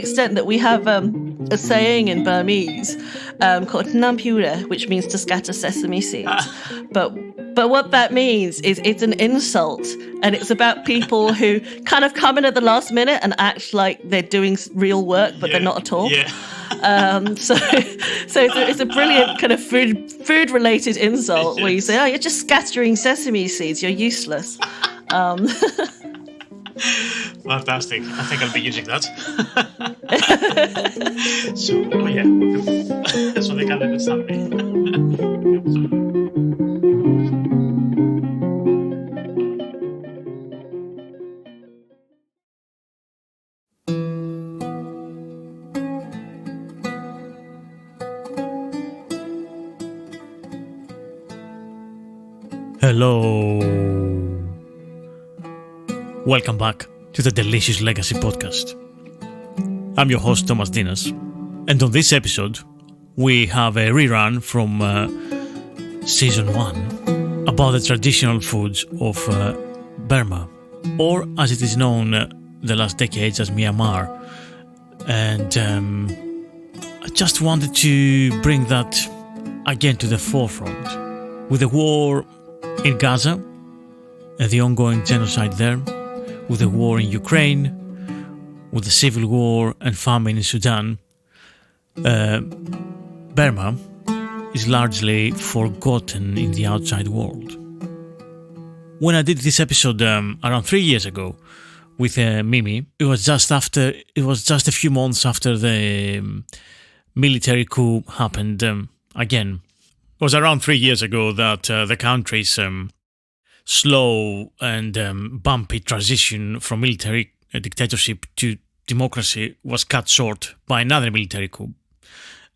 extent that we have a saying in Burmese called Nampura, which means to scatter sesame seeds. But what that means is it's an insult, and it's about people who kind of come in at the last minute and act like they're doing real work, but they're not at all. Yeah. So it's a brilliant kind of food related insult where you say, "Oh, you're just scattering sesame seeds. You're useless." Fantastic. I think I'll be using that. So they can understand me. Hello. Welcome back to the Delicious Legacy podcast. I'm your host Thomas Dinas, and on this episode we have a rerun from season 1 about the traditional foods of Burma, or as it is known the last decades as Myanmar. And I just wanted to bring that again to the forefront. With the war in Gaza and the ongoing genocide there, with the war in Ukraine, with the civil war and famine in Sudan, Burma is largely forgotten in the outside world. When I did this episode around 3 years ago with Mimi, it was just a few months after the military coup happened again. It was around 3 years ago that the country's slow and bumpy transition from military dictatorship to democracy was cut short by another military coup.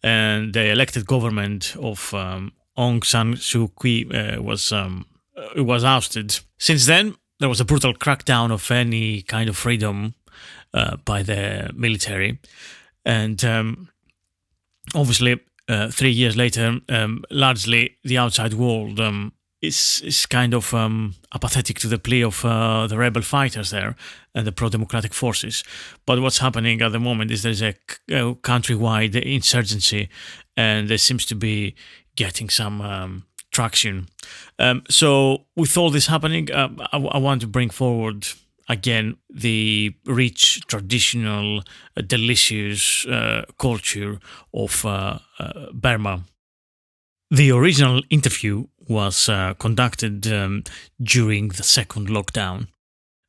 And the elected government of Aung San Suu Kyi was ousted. Since then, there was a brutal crackdown of any kind of freedom by the military. And obviously, 3 years later, largely the outside world is kind of apathetic to the plea of the rebel fighters there and the pro-democratic forces. But what's happening at the moment is there's a countrywide insurgency, and there seems to be getting some traction. So with all this happening, I want to bring forward again the rich, traditional, delicious culture of Burma. The original interview was conducted during the second lockdown,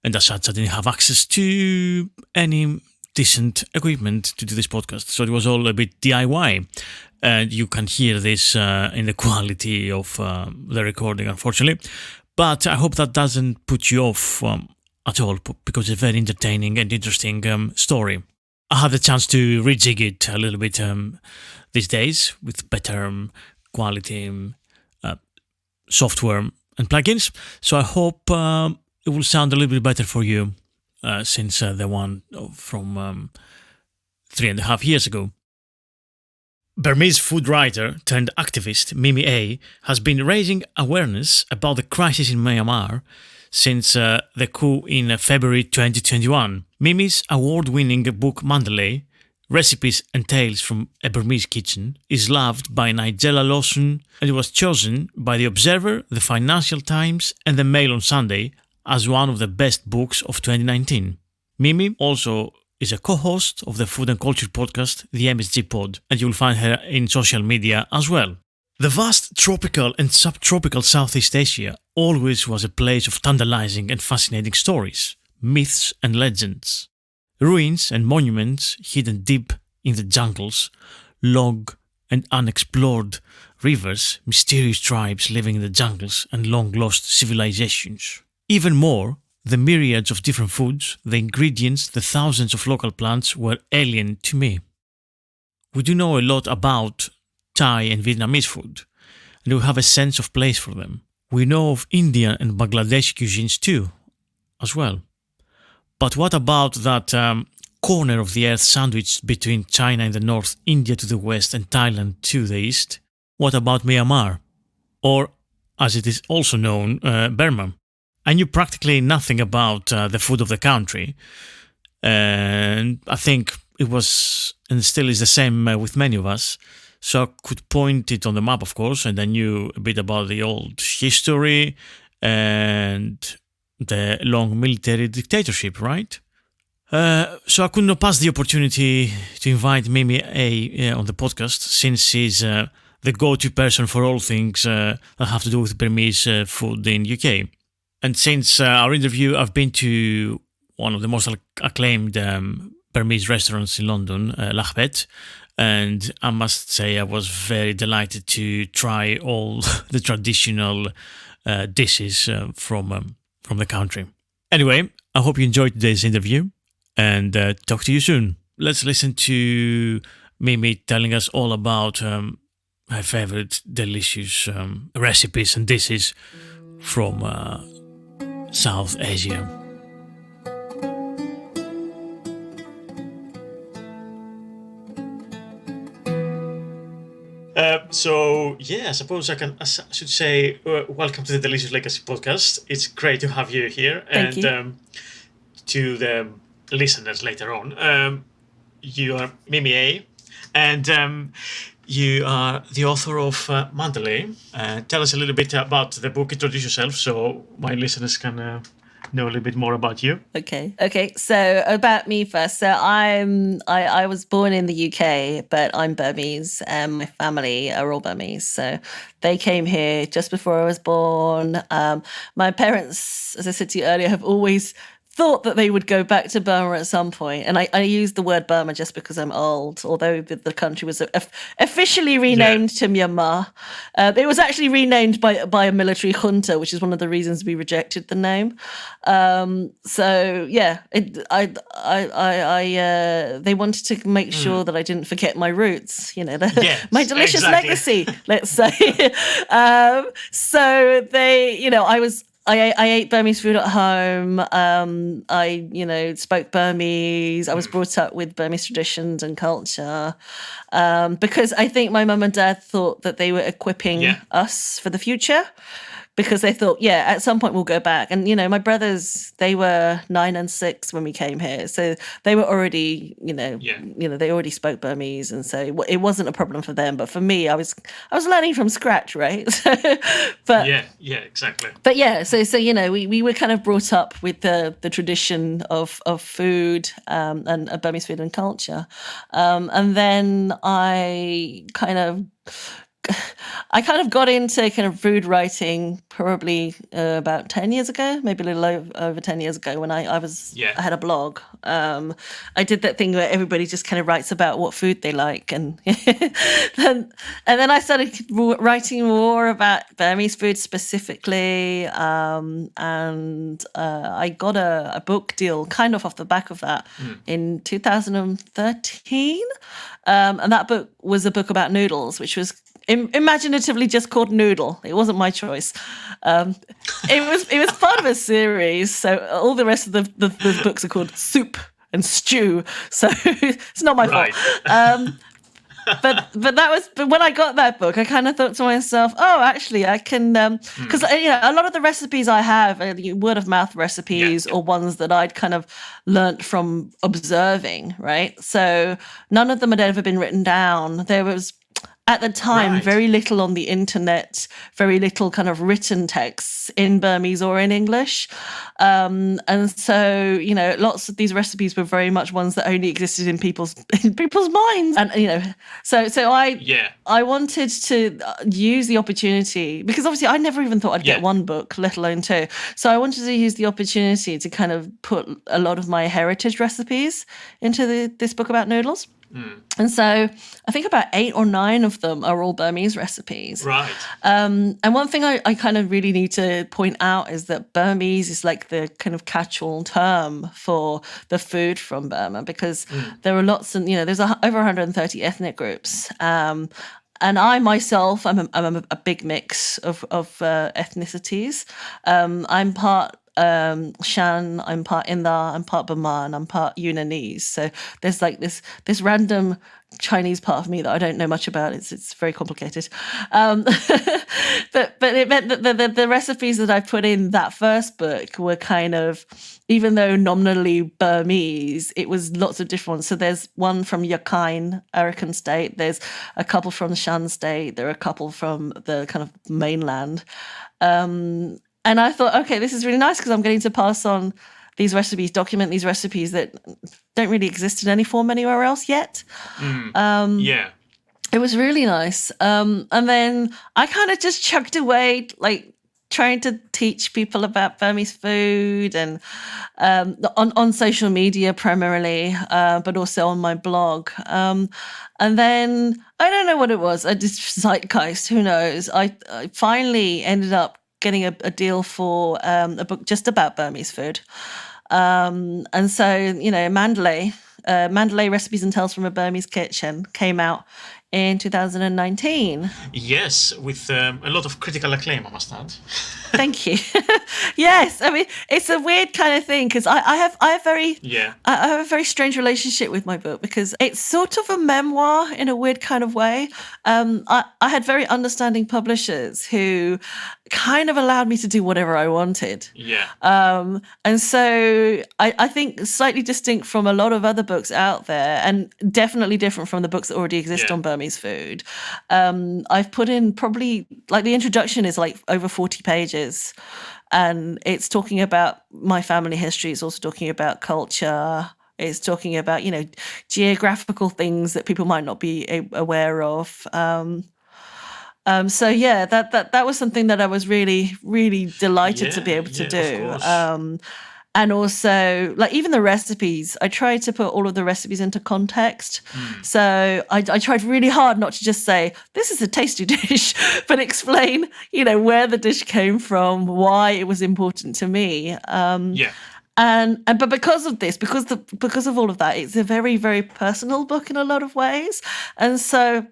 and as such I didn't have access to any decent equipment to do this podcast, so it was all a bit DIY, and you can hear this in the quality of the recording, unfortunately, but I hope that doesn't put you off at all, because it's a very entertaining and interesting story. I had the chance to rejig it a little bit these days with better quality software and plugins, so I hope it will sound a little bit better for you since the one from 3.5 years ago. Burmese food writer turned activist Mimi A has been raising awareness about the crisis in Myanmar since the coup in February 2021. Mimi's award-winning book Mandalay, Recipes and Tales from a Burmese Kitchen, is loved by Nigella Lawson, and it was chosen by The Observer, The Financial Times and The Mail on Sunday as one of the best books of 2019. Mimi also is a co-host of the food and culture podcast, The MSG Pod, and you'll find her in social media as well. The vast tropical and subtropical Southeast Asia always was a place of tantalizing and fascinating stories, myths and legends. Ruins and monuments hidden deep in the jungles, long and unexplored rivers, mysterious tribes living in the jungles, and long-lost civilizations. Even more, the myriads of different foods, the ingredients, the thousands of local plants were alien to me. We do know a lot about Thai and Vietnamese food, and we have a sense of place for them. We know of Indian and Bangladeshi cuisines too, as well. But what about that corner of the earth sandwiched between China in the north, India to the west, and Thailand to the east? What about Myanmar? Or, as it is also known, Burma? I knew practically nothing about the food of the country, and I think it was and still is the same with many of us. So I could point it on the map, of course, and I knew a bit about the old history and the long military dictatorship, right? So I could not pass the opportunity to invite Mimi A on the podcast, since she's the go-to person for all things that have to do with Burmese food in UK. And since our interview, I've been to one of the most acclaimed Burmese restaurants in London, Lahbet, and I must say I was very delighted to try all the traditional dishes from the country. Anyway, I hope you enjoyed today's interview, and talk to you soon. Let's listen to Mimi telling us all about her favorite delicious recipes and dishes from South Asia. I suppose I should say welcome to the Delicious Legacy podcast. It's great to have you here. Thank you. To the listeners later on, you are Mimi A, and you are the author of Mandalay. Tell us a little bit about the book, introduce yourself, so my listeners can know a little bit more about you. Okay. So about me first. So I was born in the UK, but I'm Burmese, and my family are all Burmese. So they came here just before I was born. My parents, as I said to you earlier, have always thought that they would go back to Burma at some point. And I use the word Burma just because I'm old, although the country was officially renamed to Myanmar. It was actually renamed by a military junta, which is one of the reasons we rejected the name. They wanted to make sure that I didn't forget my roots, my delicious legacy, let's say. So they, I ate Burmese food at home. I spoke Burmese. I was brought up with Burmese traditions and culture, because I think my mum and dad thought that they were equipping us for the future, because they thought, at some point we'll go back. And, my brothers, they were 9 and 6 when we came here. So they were already, they already spoke Burmese. And so it wasn't a problem for them. But for me, I was learning from scratch, right? But yeah, exactly. But we were kind of brought up with the tradition of food and Burmese food and culture. And then I kind of got into kind of food writing probably about 10 years ago, maybe a little over 10 years ago, when I had a blog. I did that thing where everybody just kind of writes about what food they like. And then I started writing more about Burmese food specifically. And I got a book deal kind of off the back of that in 2013. And that book was a book about noodles, which was imaginatively just called Noodle. It wasn't my choice. It was part of a series. So all the rest of the books are called Soup and Stew. So it's not my fault. But when I got that book, I kind of thought to myself, oh, actually, I can, because a lot of the recipes I have are word of mouth recipes or ones that I'd kind of learnt from observing, right? So none of them had ever been written down. There was, at the time, very little on the internet, very little kind of written texts in Burmese or in English. And so, lots of these recipes were very much ones that only existed in people's minds. And, so I wanted to use the opportunity, because obviously I never even thought I'd get one book, let alone two. So I wanted to use the opportunity to kind of put a lot of my heritage recipes into this book about noodles. And so I think about 8 or 9 of them are all Burmese recipes. Right. And one thing I kind of really need to point out is that Burmese is like the kind of catch-all term for the food from Burma, because there are lots, and there's over 130 ethnic groups. And I myself, I'm a big mix of ethnicities. I'm part Shan, I'm part Indar, I'm part Burma, and I'm part Yunnanese. So there's like this random Chinese part of me that I don't know much about. It's very complicated. But it meant that the recipes that I put in that first book were kind of, even though nominally Burmese, it was lots of different ones. So there's one from Rakhine, Arakan state. There's a couple from the Shan state. There are a couple from the kind of mainland. And I thought, okay, this is really nice because I'm getting to pass on these recipes, document these recipes that don't really exist in any form anywhere else yet. Yeah. It was really nice. And then I kind of just chugged away, like trying to teach people about Burmese food and on social media primarily, but also on my blog. And then I don't know what it was. I just zeitgeist, who knows? I finally ended up getting a deal for a book just about Burmese food. And so, you know, Mandalay Recipes and Tales from a Burmese Kitchen came out in 2019. Yes, with a lot of critical acclaim, I must add. Thank you. Yes, I mean it's a weird kind of thing because I have a very strange relationship with my book because it's sort of a memoir in a weird kind of way. I had very understanding publishers who kind of allowed me to do whatever I wanted. Yeah. And so I think slightly distinct from a lot of other books out there, and definitely different from the books that already exist on Burmese food. I've put in probably, like, the introduction is like over 40 pages, and it's talking about my family history. It's also talking about culture. It's talking about, you know, geographical things that people might not be aware of. So yeah, that was something that I was really, really delighted to be able to do. And also, like, even the recipes, I tried to put all of the recipes into context. So I tried really hard not to just say, this is a tasty dish, but explain, you know, where the dish came from, why it was important to me. But because of this, because of all of that, it's a very, very personal book in a lot of ways. And so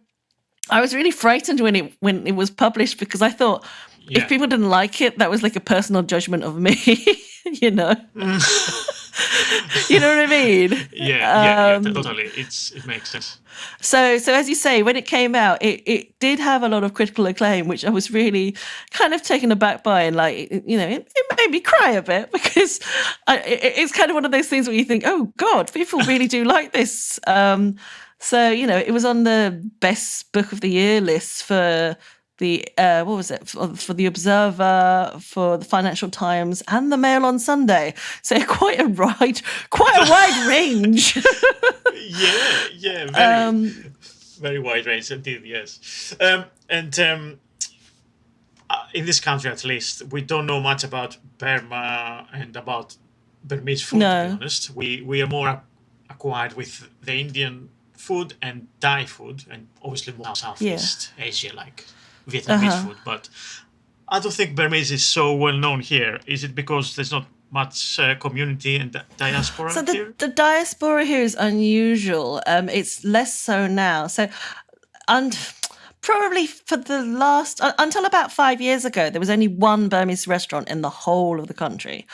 I was really frightened when it was published because I thought, if people didn't like it, that was like a personal judgment of me, you know. You know what I mean? Yeah, totally. It makes sense. So as you say, when it came out, it did have a lot of critical acclaim, which I was really kind of taken aback by, and, like, you know, it made me cry a bit because it's kind of one of those things where you think, oh God, people really do like this. So, you know, it was on the best book of the year list for the what was it, for the Observer, for the Financial Times, and the Mail on Sunday. So quite a wide range. Very wide range indeed. Yes, in this country, at least, we don't know much about Burma and about Burmese food. No. To be honest, we are more acquired with the Indian food and Thai food, and obviously more Southeast Asia, like Vietnamese food. But I don't think Burmese is so well known here. Is it because there's not much community and diaspora So here? the diaspora here is unusual. It's less so now. So, and probably for the last, until about 5 years ago, there was only one Burmese restaurant in the whole of the country.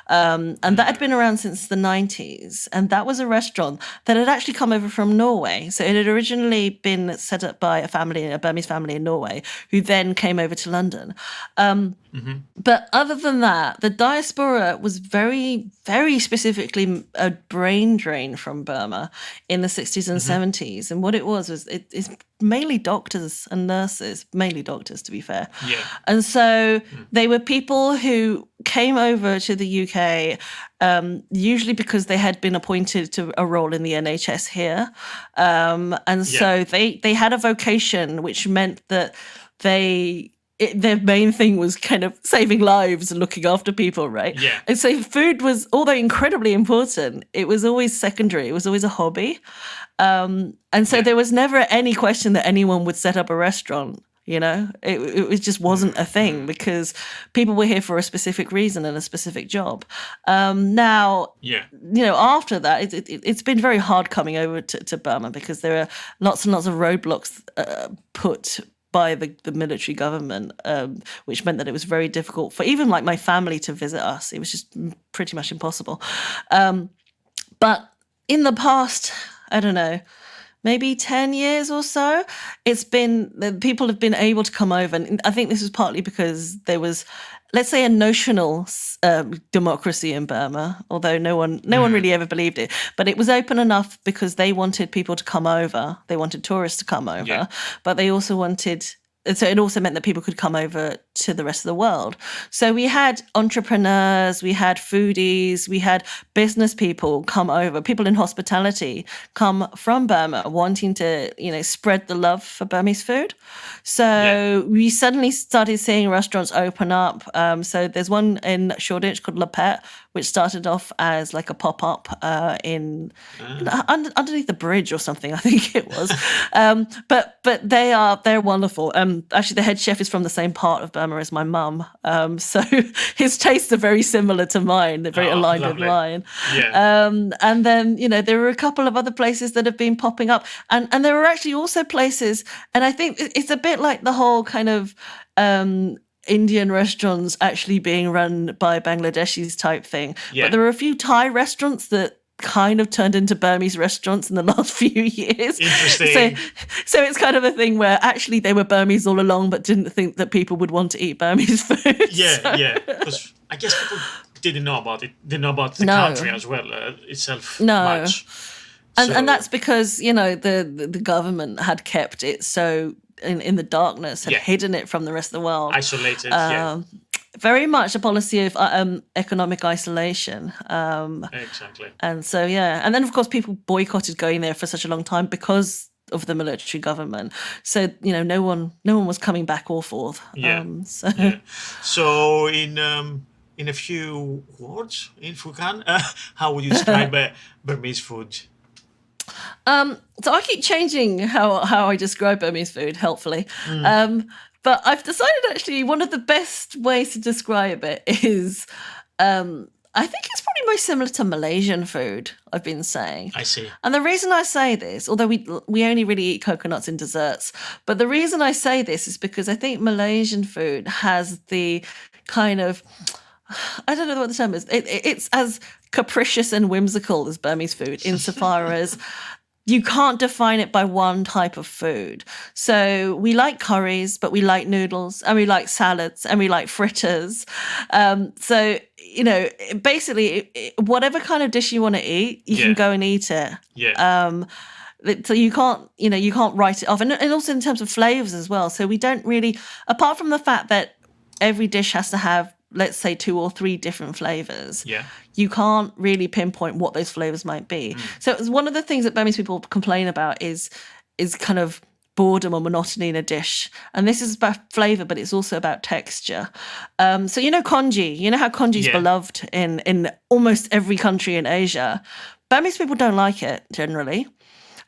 And that had been around since the 90s. And that was a restaurant that had actually come over from Norway. So it had originally been set up by a Burmese family in Norway, who then came over to London. But other than that, the diaspora was very, very specifically a brain drain from Burma in the 60s and 70s. And what it was it's mainly doctors and nurses, mainly doctors, to be fair. Yeah. And so they were people who came over to the UK, usually because they had been appointed to a role in the NHS here. So they had a vocation, which meant that their main thing was kind of saving lives and looking after people, right? Yeah. And so food was, although incredibly important, it was always secondary. It was always a hobby. And so there was never any question that anyone would set up a restaurant, you know? It just wasn't a thing because people were here for a specific reason and a specific job. Now, you know, after that, it's been very hard coming over to Burma because there are lots and lots of roadblocks put by the military government, which meant that it was very difficult for even like my family to visit us. It was just pretty much impossible. But in the past, I don't know, maybe 10 years or so, people have been able to come over. And I think this was partly because there was, let's say, a notional democracy in Burma, although no one really ever believed it. But it was open enough because they wanted people to come over. They wanted tourists to come over, but they also wanted. So it also meant that people could come over to the rest of the world. So we had entrepreneurs, we had foodies, we had business people come over, people in hospitality come from Burma wanting to, spread the love for Burmese food. So we suddenly started seeing restaurants open up. So there's one in Shoreditch called La Pet, which started off as like a pop-up underneath the bridge or something, I think it was. But they're wonderful. Actually, the head chef is from the same part of Burma as my mum. So his tastes are very similar to mine. They're very aligned with mine. Yeah. And then, there are a couple of other places that have been popping up. And there are actually also places, and I think it's a bit like the whole kind of Indian restaurants actually being run by Bangladeshis type thing. Yeah. But there are a few Thai restaurants that kind of turned into Burmese restaurants in the last few years. Interesting. So it's kind of a thing where actually they were Burmese all along, but didn't think that people would want to eat Burmese food. Yeah. Because I guess people didn't know about it. Didn't know about the country as well itself much. And that's because, the government had kept it so in the darkness, had hidden it from the rest of the world. Isolated, Very much a policy of economic isolation. Exactly. And so, and then, of course, people boycotted going there for such a long time because of the military government. So, no one was coming back or forth. So in a few words, in Fukan, how would you describe Burmese food? So I keep changing how I describe Burmese food, helpfully. But I've decided actually one of the best ways to describe it is, I think it's probably most similar to Malaysian food, I've been saying. I see. And the reason I say this, although we only really eat coconuts in desserts, but the reason I say this is because I think Malaysian food has the kind of, I don't know what the term is. It's as capricious and whimsical as Burmese food insofar as you can't define it by one type of food. So we like curries, but we like noodles, and we like salads, and we like fritters. So, basically, whatever kind of dish you want to eat, you can go and eat it. Yeah. So you can't write it off. And also in terms of flavors as well. So we don't really, apart from the fact that every dish has to have, let's say, 2 or 3 different flavors. Yeah. You can't really pinpoint what those flavors might be. So it's one of the things that Burmese people complain about is kind of boredom or monotony in a dish. And this is about flavor, but it's also about texture. So congee. You know how congee is beloved in almost every country in Asia. Burmese people don't like it generally.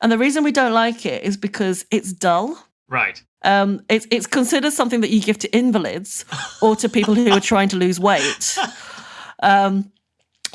And the reason we don't like it is because it's dull. Right. It's considered something that you give to invalids or to people who are trying to lose weight.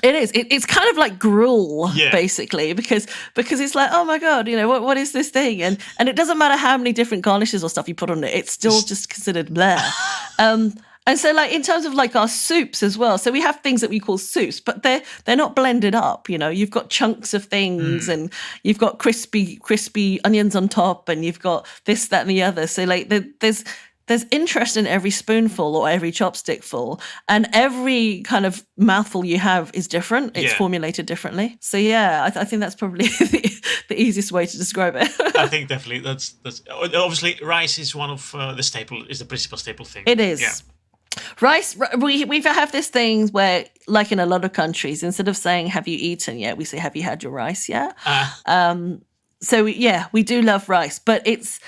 It is. It's kind of like gruel, basically, because it's like, oh my God, what is this thing? And it doesn't matter how many different garnishes or stuff you put on it, it's still just considered blah. And so, like, in terms of like our soups as well, so we have things that we call soups, but they're not blended up. You've got chunks of things, and you've got crispy onions on top, and you've got this, that, and the other. So like, there's interest in every spoonful or every chopstick full, and every kind of mouthful you have is different. It's formulated differently. So I think that's probably the easiest way to describe it. I think definitely that's obviously rice is one of the principal staple thing. It is. Yeah. Rice, we have this thing where, like in a lot of countries, instead of saying "Have you eaten yet?" we say "Have you had your rice yet?" So we do love rice, but it's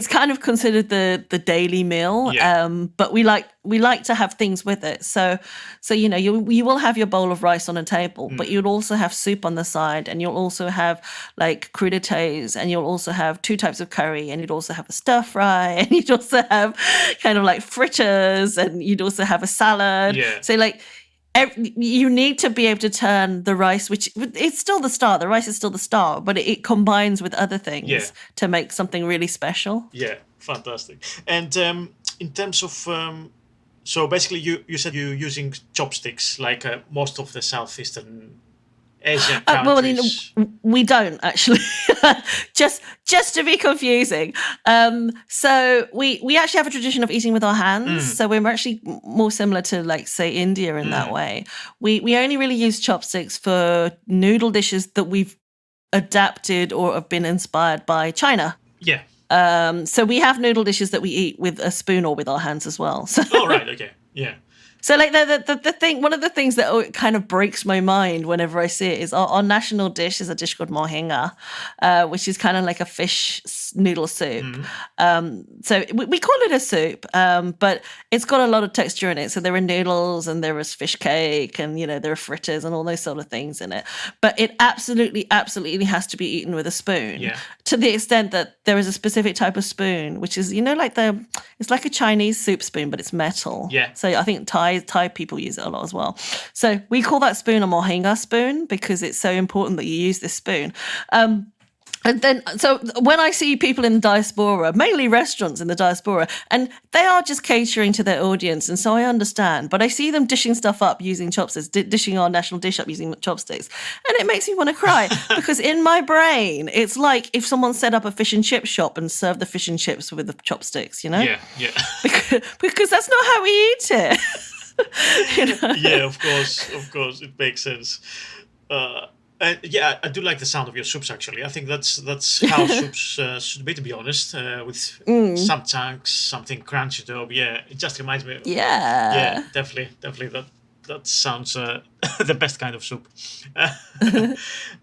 kind of considered the daily meal. But we like to have things with it. So you will have your bowl of rice on a table, but you'll also have soup on the side, and you'll also have like crudités, and you'll also have 2 types of curry, and you'd also have a stir fry, and you'd also have kind of like fritters, and you'd also have a salad. Yeah. So like, you need to be able to turn the rice, which it's still the star. The rice is still the star, but it combines with other things to make something really special. Yeah, fantastic. And in terms of, so basically you said you're using chopsticks like most of the Southeastern Asian countries. Well, we don't actually. just to be confusing. So we actually have a tradition of eating with our hands. So we're actually more similar to, like, say, India in that way. We only really use chopsticks for noodle dishes that we've adapted or have been inspired by China. Yeah. So we have noodle dishes that we eat with a spoon or with our hands as well. So. Oh, right. Okay. Yeah. So, like, the thing, one of the things that kind of breaks my mind whenever I see it is our national dish is a dish called mohinga, which is kind of like a fish noodle soup. So we call it a soup, but it's got a lot of texture in it. So there are noodles and there is fish cake and, there are fritters and all those sort of things in it. But it absolutely has to be eaten with a spoon, to the extent that there is a specific type of spoon, which is, it's like a Chinese soup spoon, but it's metal. Yeah. So I think Thai people use it a lot as well. So we call that spoon a mohinga spoon because it's so important that you use this spoon. And then, so when I see people in the diaspora, mainly restaurants in the diaspora, and they are just catering to their audience, and so I understand, but I see them dishing stuff up using chopsticks, dishing our national dish up using chopsticks, and it makes me want to cry because in my brain, it's like if someone set up a fish and chip shop and served the fish and chips with the chopsticks, Yeah. because that's not how we eat it. Yeah, of course, it makes sense. And I do like the sound of your soups. Actually, I think that's how soups should be. To be honest, with some chunks, something crunchy though. Yeah, it just reminds me. Yeah, definitely. That sounds the best kind of soup.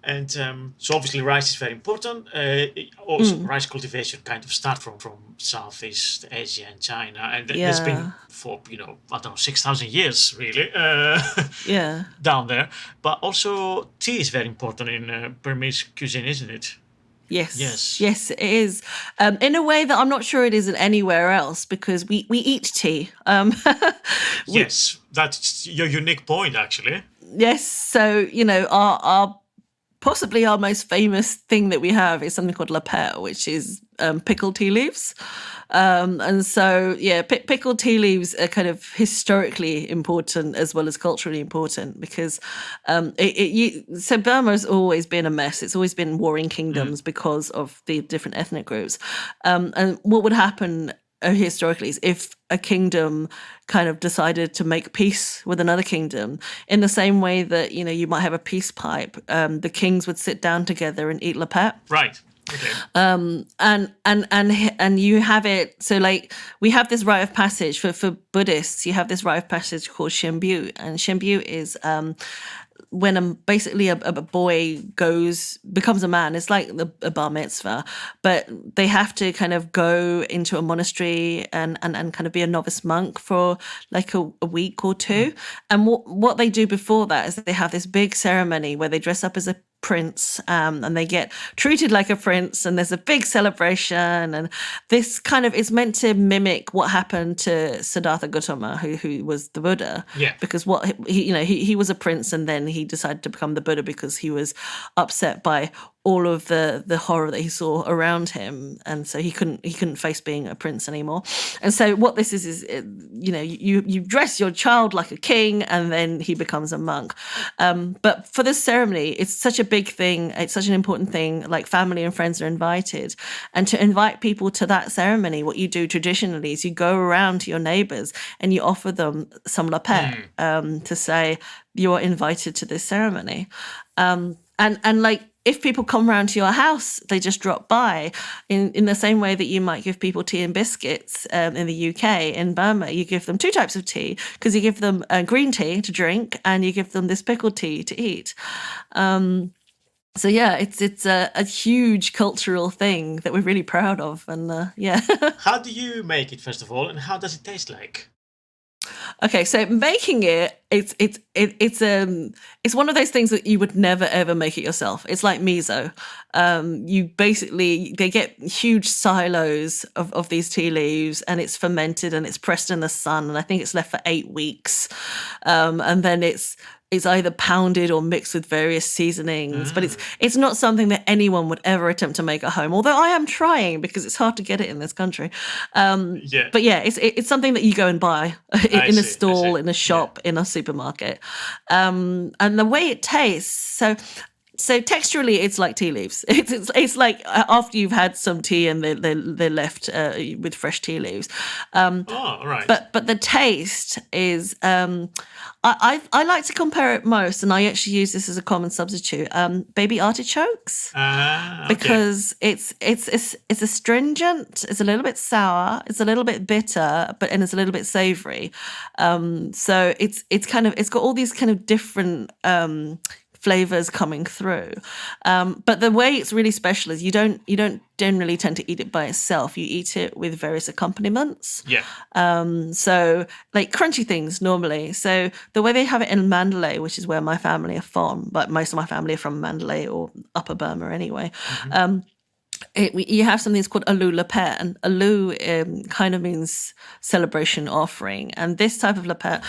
And so obviously rice is very important. Also, rice cultivation kind of starts from Southeast Asia and China, and it's been for 6,000 years really. Down there. But also tea is very important in Burmese cuisine, isn't it? Yes, it is. In a way that I'm not sure it isn't anywhere else because we eat tea. Yes, that's your unique point, actually. Yes, so our possibly our most famous thing that we have is something called lapet, which is pickled tea leaves. And so, pickled tea leaves are kind of historically important as well as culturally important because so Burma has always been a mess. It's always been warring kingdoms because of the different ethnic groups. And what would happen historically is if a kingdom kind of decided to make peace with another kingdom in the same way that, you might have a peace pipe, the kings would sit down together and eat lapet. Right. Okay. And you have it. So like we have this rite of passage for Buddhists. You have this rite of passage called Shimbyu, and Shimbyu is when basically a boy becomes a man. It's like a bar mitzvah, but they have to kind of go into a monastery and kind of be a novice monk for like a week or two. And what they do before that is they have this big ceremony where they dress up as a prince and they get treated like a prince, and there's a big celebration, and this kind of is meant to mimic what happened to Siddhartha Gautama, who was the Buddha. Because he was a prince and then he decided to become the Buddha because he was upset by all of the horror that he saw around him, and so he couldn't face being a prince anymore. And so what this is you dress your child like a king, and then he becomes a monk. But for this ceremony, it's such a big thing. It's such an important thing. Like family and friends are invited, and to invite people to that ceremony, what you do traditionally is you go around to your neighbors and you offer them some lapet to say you're invited to this ceremony, and like. If people come round to your house, they just drop by in the same way that you might give people tea and biscuits in the UK. In Burma, you give them two types of tea because you give them green tea to drink and you give them this pickled tea to eat. So it's a huge cultural thing that we're really proud of. And How do you make it, first of all, and how does it taste like? Okay, so making it's one of those things that you would never ever make it yourself. It's like miso. They get huge silos of these tea leaves, and it's fermented and it's pressed in the sun, and I think it's left for 8 weeks, and then it's either pounded or mixed with various seasonings, but it's not something that anyone would ever attempt to make at home. Although I am trying because it's hard to get it in this country. But yeah, it's something that you go and buy in a stall, in a shop, in a supermarket, and the way it tastes. So texturally, it's like tea leaves. It's like after you've had some tea and they're left with fresh tea leaves. Right. But the taste is. I like to compare it most, and I actually use this as a common substitute. Baby artichokes, because it's astringent, it's a little bit sour, it's a little bit bitter, and it's a little bit savoury. So it's got all these kind of different flavors coming through, but the way it's really special is you don't generally tend to eat it by itself. You eat it with various accompaniments. So like crunchy things normally. So the way they have it in Mandalay, which is where my family are from, but most of my family are from Mandalay or Upper Burma anyway. You have something that's called alu lepet, and alu kind of means celebration offering. And this type of lepet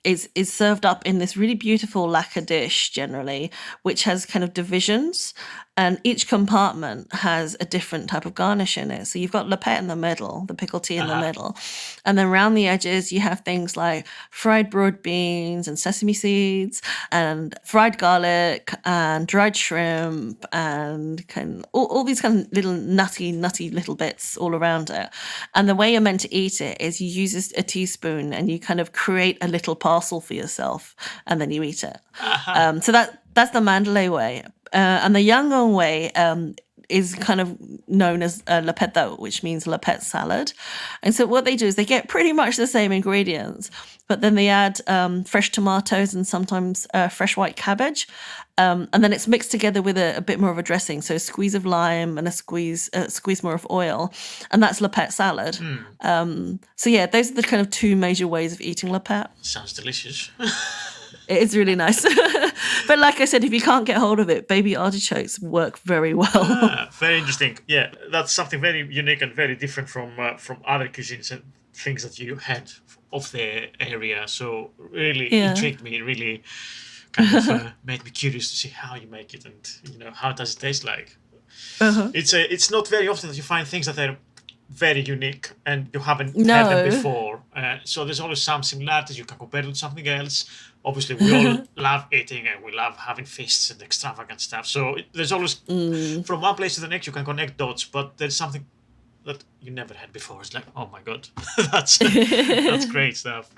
is served up in this really beautiful lacquer dish generally, which has kind of divisions, and each compartment has a different type of garnish in it. So you've got lepet in the middle, the pickled tea in the middle, and then around the edges you have things like fried broad beans and sesame seeds and fried garlic and dried shrimp and all these kind of little nutty little bits all around it. And the way you're meant to eat it is you use a teaspoon and you kind of create a little parcel for yourself, and then you eat it. So that's the Mandalay way. And the Yangon way is kind of known as lepet, which means lepet salad. And so what they do is they get pretty much the same ingredients, but then they add fresh tomatoes and sometimes fresh white cabbage. And then it's mixed together with a bit more of a dressing. So a squeeze of lime and a squeeze more of oil. And that's lepet salad. So yeah, those are the kind of two major ways of eating lepet. Sounds delicious. It is really nice. But like I said, if you can't get hold of it, baby artichokes work very well. Very interesting. Yeah, that's something very unique and very different from other cuisines and things that you had of the area. So really intrigued me, really kind of made me curious to see how you make it and, how does it taste like. It's not very often that you find things that are very unique and you haven't had them before. So there's always some similarities. You can compare it with something else. Obviously, we all love eating and we love having feasts and extravagant stuff. So there's always, from one place to the next, you can connect dots, but there's something that you never had before. It's like, oh my God, that's great stuff.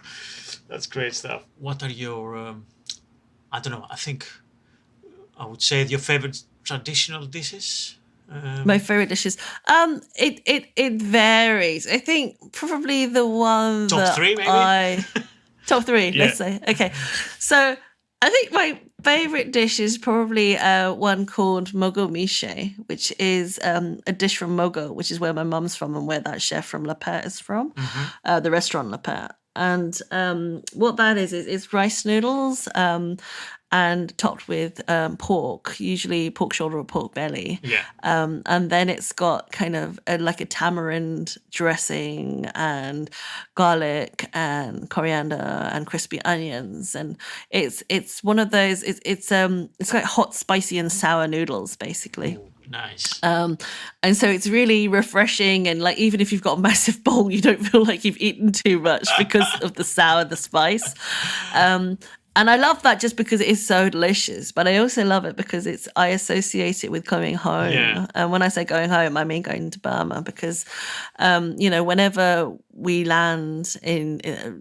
That's great stuff. What are your, I don't know, I think I would say your favorite traditional dishes? My favorite dishes. It varies. I think probably the one top three, maybe. Top three, let's say. Okay, so I think my favorite dish is probably one called mogo miche, which is a dish from Mogo, which is where my mum's from and where that chef from Lepet is from, the restaurant Lepet. And what that is it's rice noodles and topped with pork, usually pork shoulder or pork belly. And then it's got kind of like a tamarind dressing and garlic and coriander and crispy onions. And it's one of those, it's like hot, spicy and sour noodles, basically. Ooh, nice. And so it's really refreshing, and like even if you've got a massive bowl, you don't feel like you've eaten too much because of the sour, the spice. And I love that just because it is so delicious. But I also love it because I associate it with coming home. And when I say going home, I mean going to Burma because, whenever we land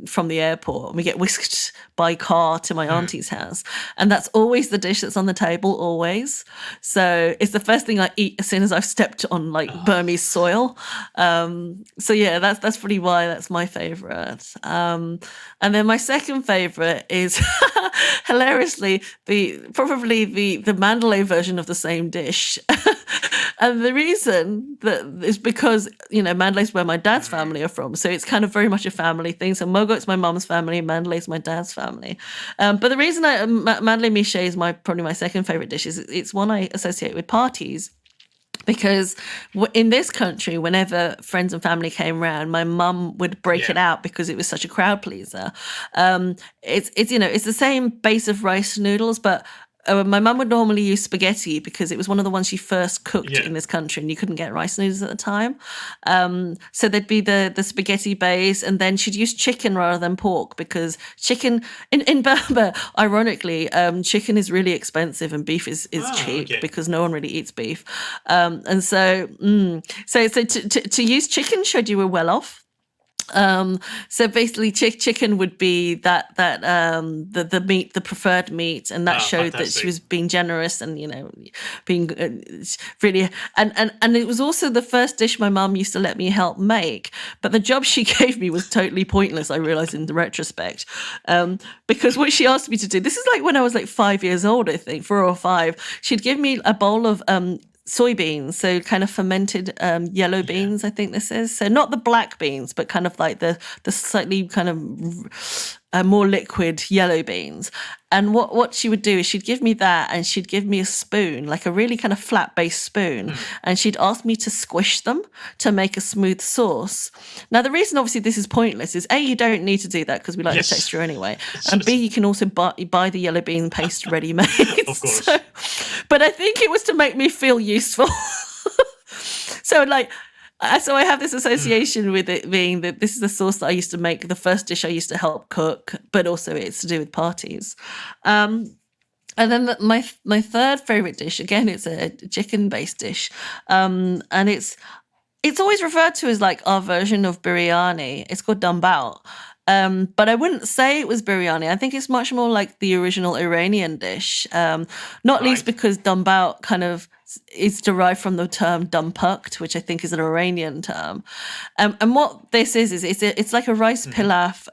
from the airport, we get whisked by car to my auntie's house. And that's always the dish that's on the table, always. So it's the first thing I eat as soon as I've stepped on Burmese soil. So yeah, that's probably why that's my favourite. And then my second favourite is hilariously probably the Mandalay version of the same dish. And the reason that is because, Mandalay's where my dad's family are from. So it's kind of very much a family thing. So Mogot's my mom's family, Mandalay's my dad's family. But the reason Mandalay miche is probably my second favorite dish is it's one I associate with parties. Because in this country, whenever friends and family came round, my mum would break it out because it was such a crowd pleaser. It's the same base of rice noodles, but my mum would normally use spaghetti because it was one of the ones she first cooked in this country, and you couldn't get rice noodles at the time. So there'd be the spaghetti base, and then she'd use chicken rather than pork because chicken in Burma, ironically, chicken is really expensive and beef is cheap because no one really eats beef. And so to use chicken showed you were well off. So basically chicken would be the meat, the preferred meat, and that showed fantastic. that she was being generous and being really and it was also the first dish my mum used to let me help make, but the job she gave me was totally pointless, I realized in the retrospect, because what she asked me to do, this is like when I was like 5 years old, I think 4 or 5, she'd give me a bowl of soybeans, so kind of fermented yellow beans, I think this is. So not the black beans, but kind of like the slightly kind of more liquid yellow beans. And what she would do is she'd give me that, and she'd give me a spoon, like a really kind of flat-based spoon, and she'd ask me to squish them to make a smooth sauce. Now, the reason obviously this is pointless is A, you don't need to do that because we like the texture anyway, and B, you can also buy the yellow bean paste ready-made. Of course. But I think it was to make me feel useful. So I have this association with it being that this is the sauce that I used to make, the first dish I used to help cook, but also it's to do with parties. And then my third favorite dish, again, it's a chicken-based dish, and it's always referred to as like our version of biryani. It's called dambao. But I wouldn't say it was biryani. I think it's much more like the original Iranian dish, not least because dambao kind of is derived from the term dumpuked, which I think is an Iranian term. And what this is it's like a rice pilaf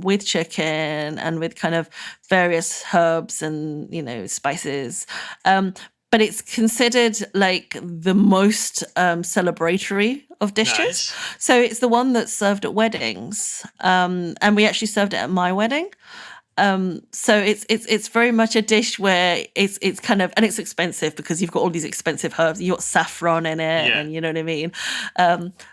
with chicken and with kind of various herbs and, spices. But it's considered like the most celebratory of dishes. Nice. So it's the one that's served at weddings. And we actually served it at my wedding. So it's very much a dish where it's kind of, and it's expensive because you've got all these expensive herbs. You've got saffron in it, and you know what I mean.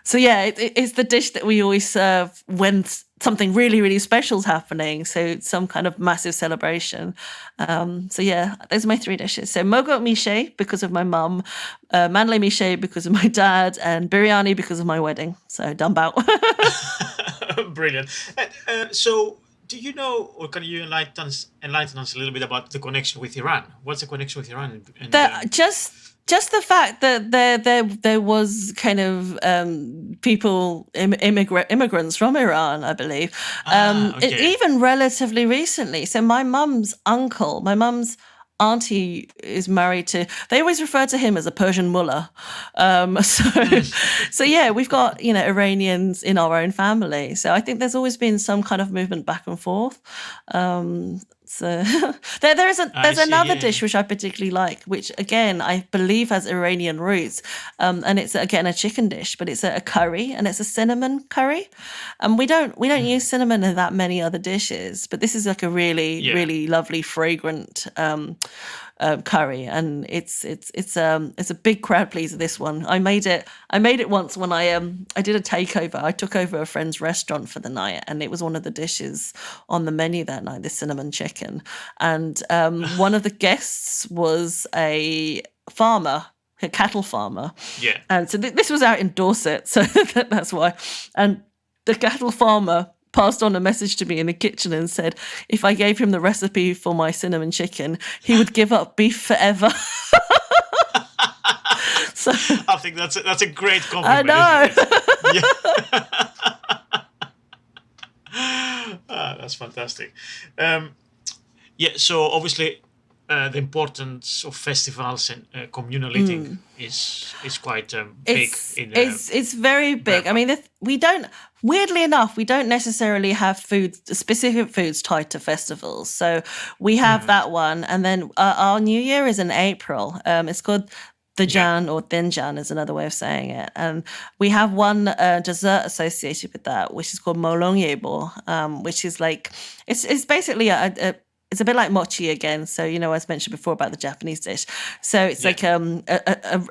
So it's the dish that we always serve when something really, really special is happening. So some kind of massive celebration. Those are my 3 dishes. So Mogot miche because of my mum, Mandalay miche because of my dad, and biryani because of my wedding. So dambao. Brilliant. So, do you know, or can you enlighten us a little bit about the connection with Iran? What's the connection with Iran? Just the fact that there was kind of people, immigrants from Iran, I believe, even relatively recently. So my mum's auntie is married to, they always refer to him as a Persian mullah. We've got, Iranians in our own family. So I think there's always been some kind of movement back and forth. So there's another dish which I particularly like, which again I believe has Iranian roots, and it's again a chicken dish, but it's a curry, and it's a cinnamon curry. And we don't use cinnamon in that many other dishes, but this is like a really really lovely fragrant curry, and it's a big crowd pleaser. This one I made it once when I did a takeover. I took over a friend's restaurant for the night, and it was one of the dishes on the menu that night, the cinnamon chicken. And one of the guests was a farmer, a cattle farmer. Yeah. And so this was out in Dorset, so that's why. And the cattle farmer passed on a message to me in the kitchen and said if I gave him the recipe for my cinnamon chicken, he would give up beef forever. So I think that's a great compliment. I know. That's fantastic. So obviously the importance of festivals and communal eating is quite big. It's very big. I mean, weirdly enough, we don't necessarily have specific foods tied to festivals. So we have that one, and then our New Year is in April. It's called the jan or thenjan is another way of saying it. And we have one dessert associated with that, which is called molongyebo, which is like, it's basically it's a bit like mochi again. So, as mentioned before about the Japanese dish. So it's like, and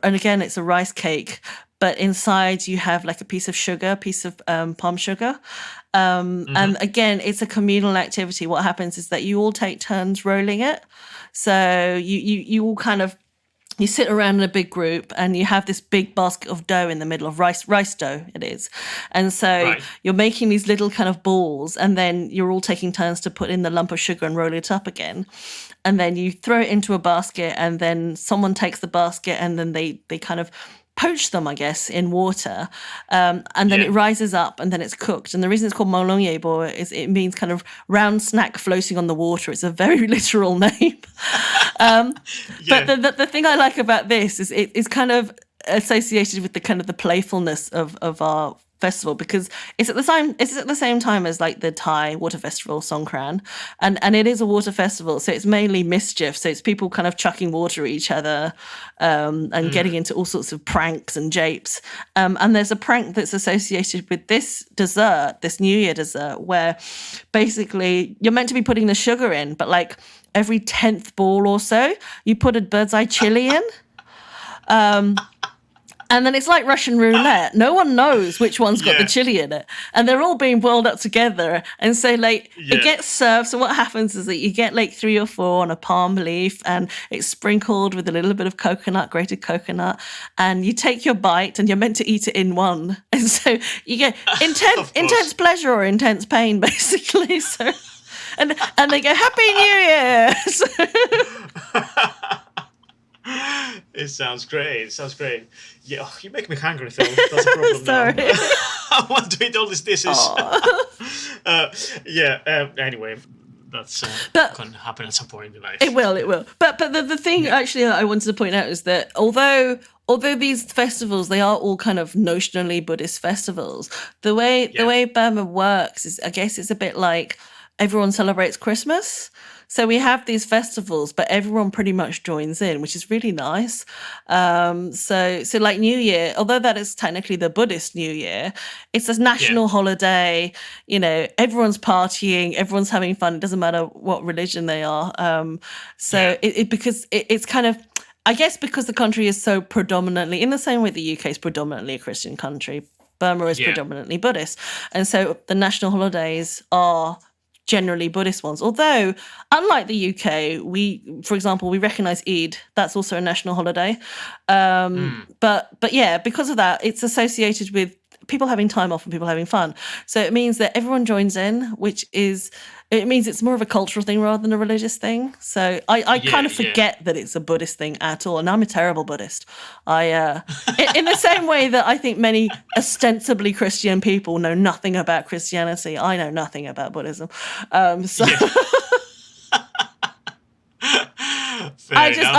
again, it's a rice cake, but inside you have like a piece of sugar, palm sugar. And again, it's a communal activity. What happens is that you all take turns rolling it. So you all kind of, you sit around in a big group and you have this big basket of dough in the middle of rice dough it is. And so you're making these little kind of balls, and then you're all taking turns to put in the lump of sugar and roll it up again. And then you throw it into a basket, and then someone takes the basket, and then they kind of poach them, I guess, in water. And then it rises up, and then it's cooked. And the reason it's called molongyebo is it means kind of round snack floating on the water. It's a very literal name. But the thing I like about this is it's kind of associated with the kind of the playfulness of our festival, because it's at the same time as like the Thai water festival Songkran, and it is a water festival, so it's mainly mischief. So it's people kind of chucking water at each other, and getting into all sorts of pranks and japes. And there's a prank that's associated with this dessert, this New Year dessert, where basically you're meant to be putting the sugar in, but like every 10th ball or so, you put a bird's eye chili in. And then it's like Russian roulette. No one knows which one's got the chili in it. And they're all being boiled up together. And so, like, it gets served. So what happens is that you get, like, 3 or 4 on a palm leaf, and it's sprinkled with a little bit of grated coconut. And you take your bite, and you're meant to eat it in one. And so you get intense pleasure or intense pain, basically. So, and they go, Happy New Year! It sounds great. Yeah, you make me hungry, though. That's a problem. Sorry. Now. I want to eat all these dishes. Anyway, that's going to happen at some point in life. It will. But the thing actually I wanted to point out is that although these festivals, they are all kind of notionally Buddhist festivals, the way Burma works is, I guess, it's a bit like everyone celebrates Christmas. So we have these festivals, but everyone pretty much joins in, which is really nice. So like New Year, although that is technically the Buddhist New Year, it's a national holiday. Everyone's partying, everyone's having fun. It doesn't matter what religion they are. Because it's kind of, I guess, because the country is so predominantly, in the same way the UK is predominantly a Christian country, Burma is predominantly Buddhist. And so the national holidays are generally Buddhist ones. Although, unlike the UK, for example, we recognise Eid. That's also a national holiday. But because of that, it's associated with people having time off and people having fun. So it means that everyone joins in, it means it's more of a cultural thing rather than a religious thing. So I kind of forget that it's a Buddhist thing at all. And I'm a terrible Buddhist. In the same way that I think many ostensibly Christian people know nothing about Christianity, I know nothing about Buddhism. I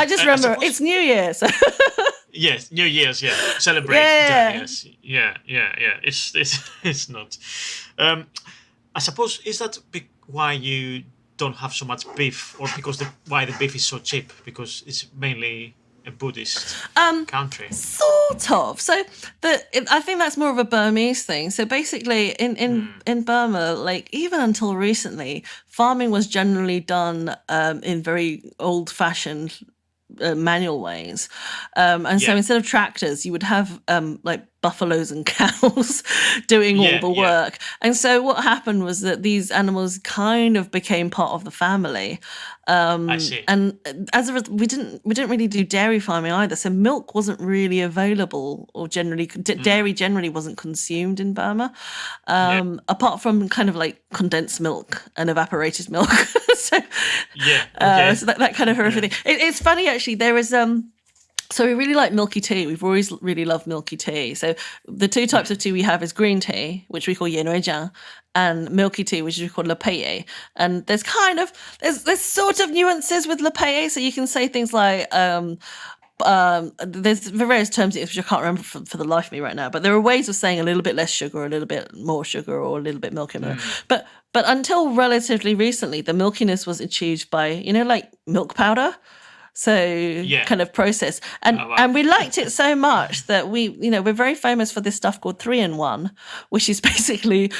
just remember it's New Year. So. Yes, New Year's, celebrate. Yes, yeah. It's not. I suppose, is that why you don't have so much beef, or because why the beef is so cheap? Because it's mainly a Buddhist country. Sort of. So I think that's more of a Burmese thing. So basically, in Burma, like even until recently, farming was generally done in very old-fashioned manual ways, so instead of tractors, you would have like buffaloes and cows doing all the work. And so what happened was that these animals kind of became part of the family. I see. And as a result, we didn't really do dairy farming either. So milk wasn't really available, or dairy generally wasn't consumed in Burma, apart from kind of like condensed milk and evaporated milk. So that kind of horrific thing. It's funny actually. There is So we really like milky tea. We've always really loved milky tea. So the two types of tea we have is green tea, which we call yenwejiang, and milky tea, which we call lepeye. And there's there's sort of nuances with lepeye. So you can say things like there's various terms which I can't remember for the life of me right now. But there are ways of saying a little bit less sugar, a little bit more sugar, or a little bit milkier. But until relatively recently, the milkiness was achieved by like milk powder. So kind of process. And Oh, wow. and we liked it so much that we're very famous for this stuff called 3-in-1, which is basically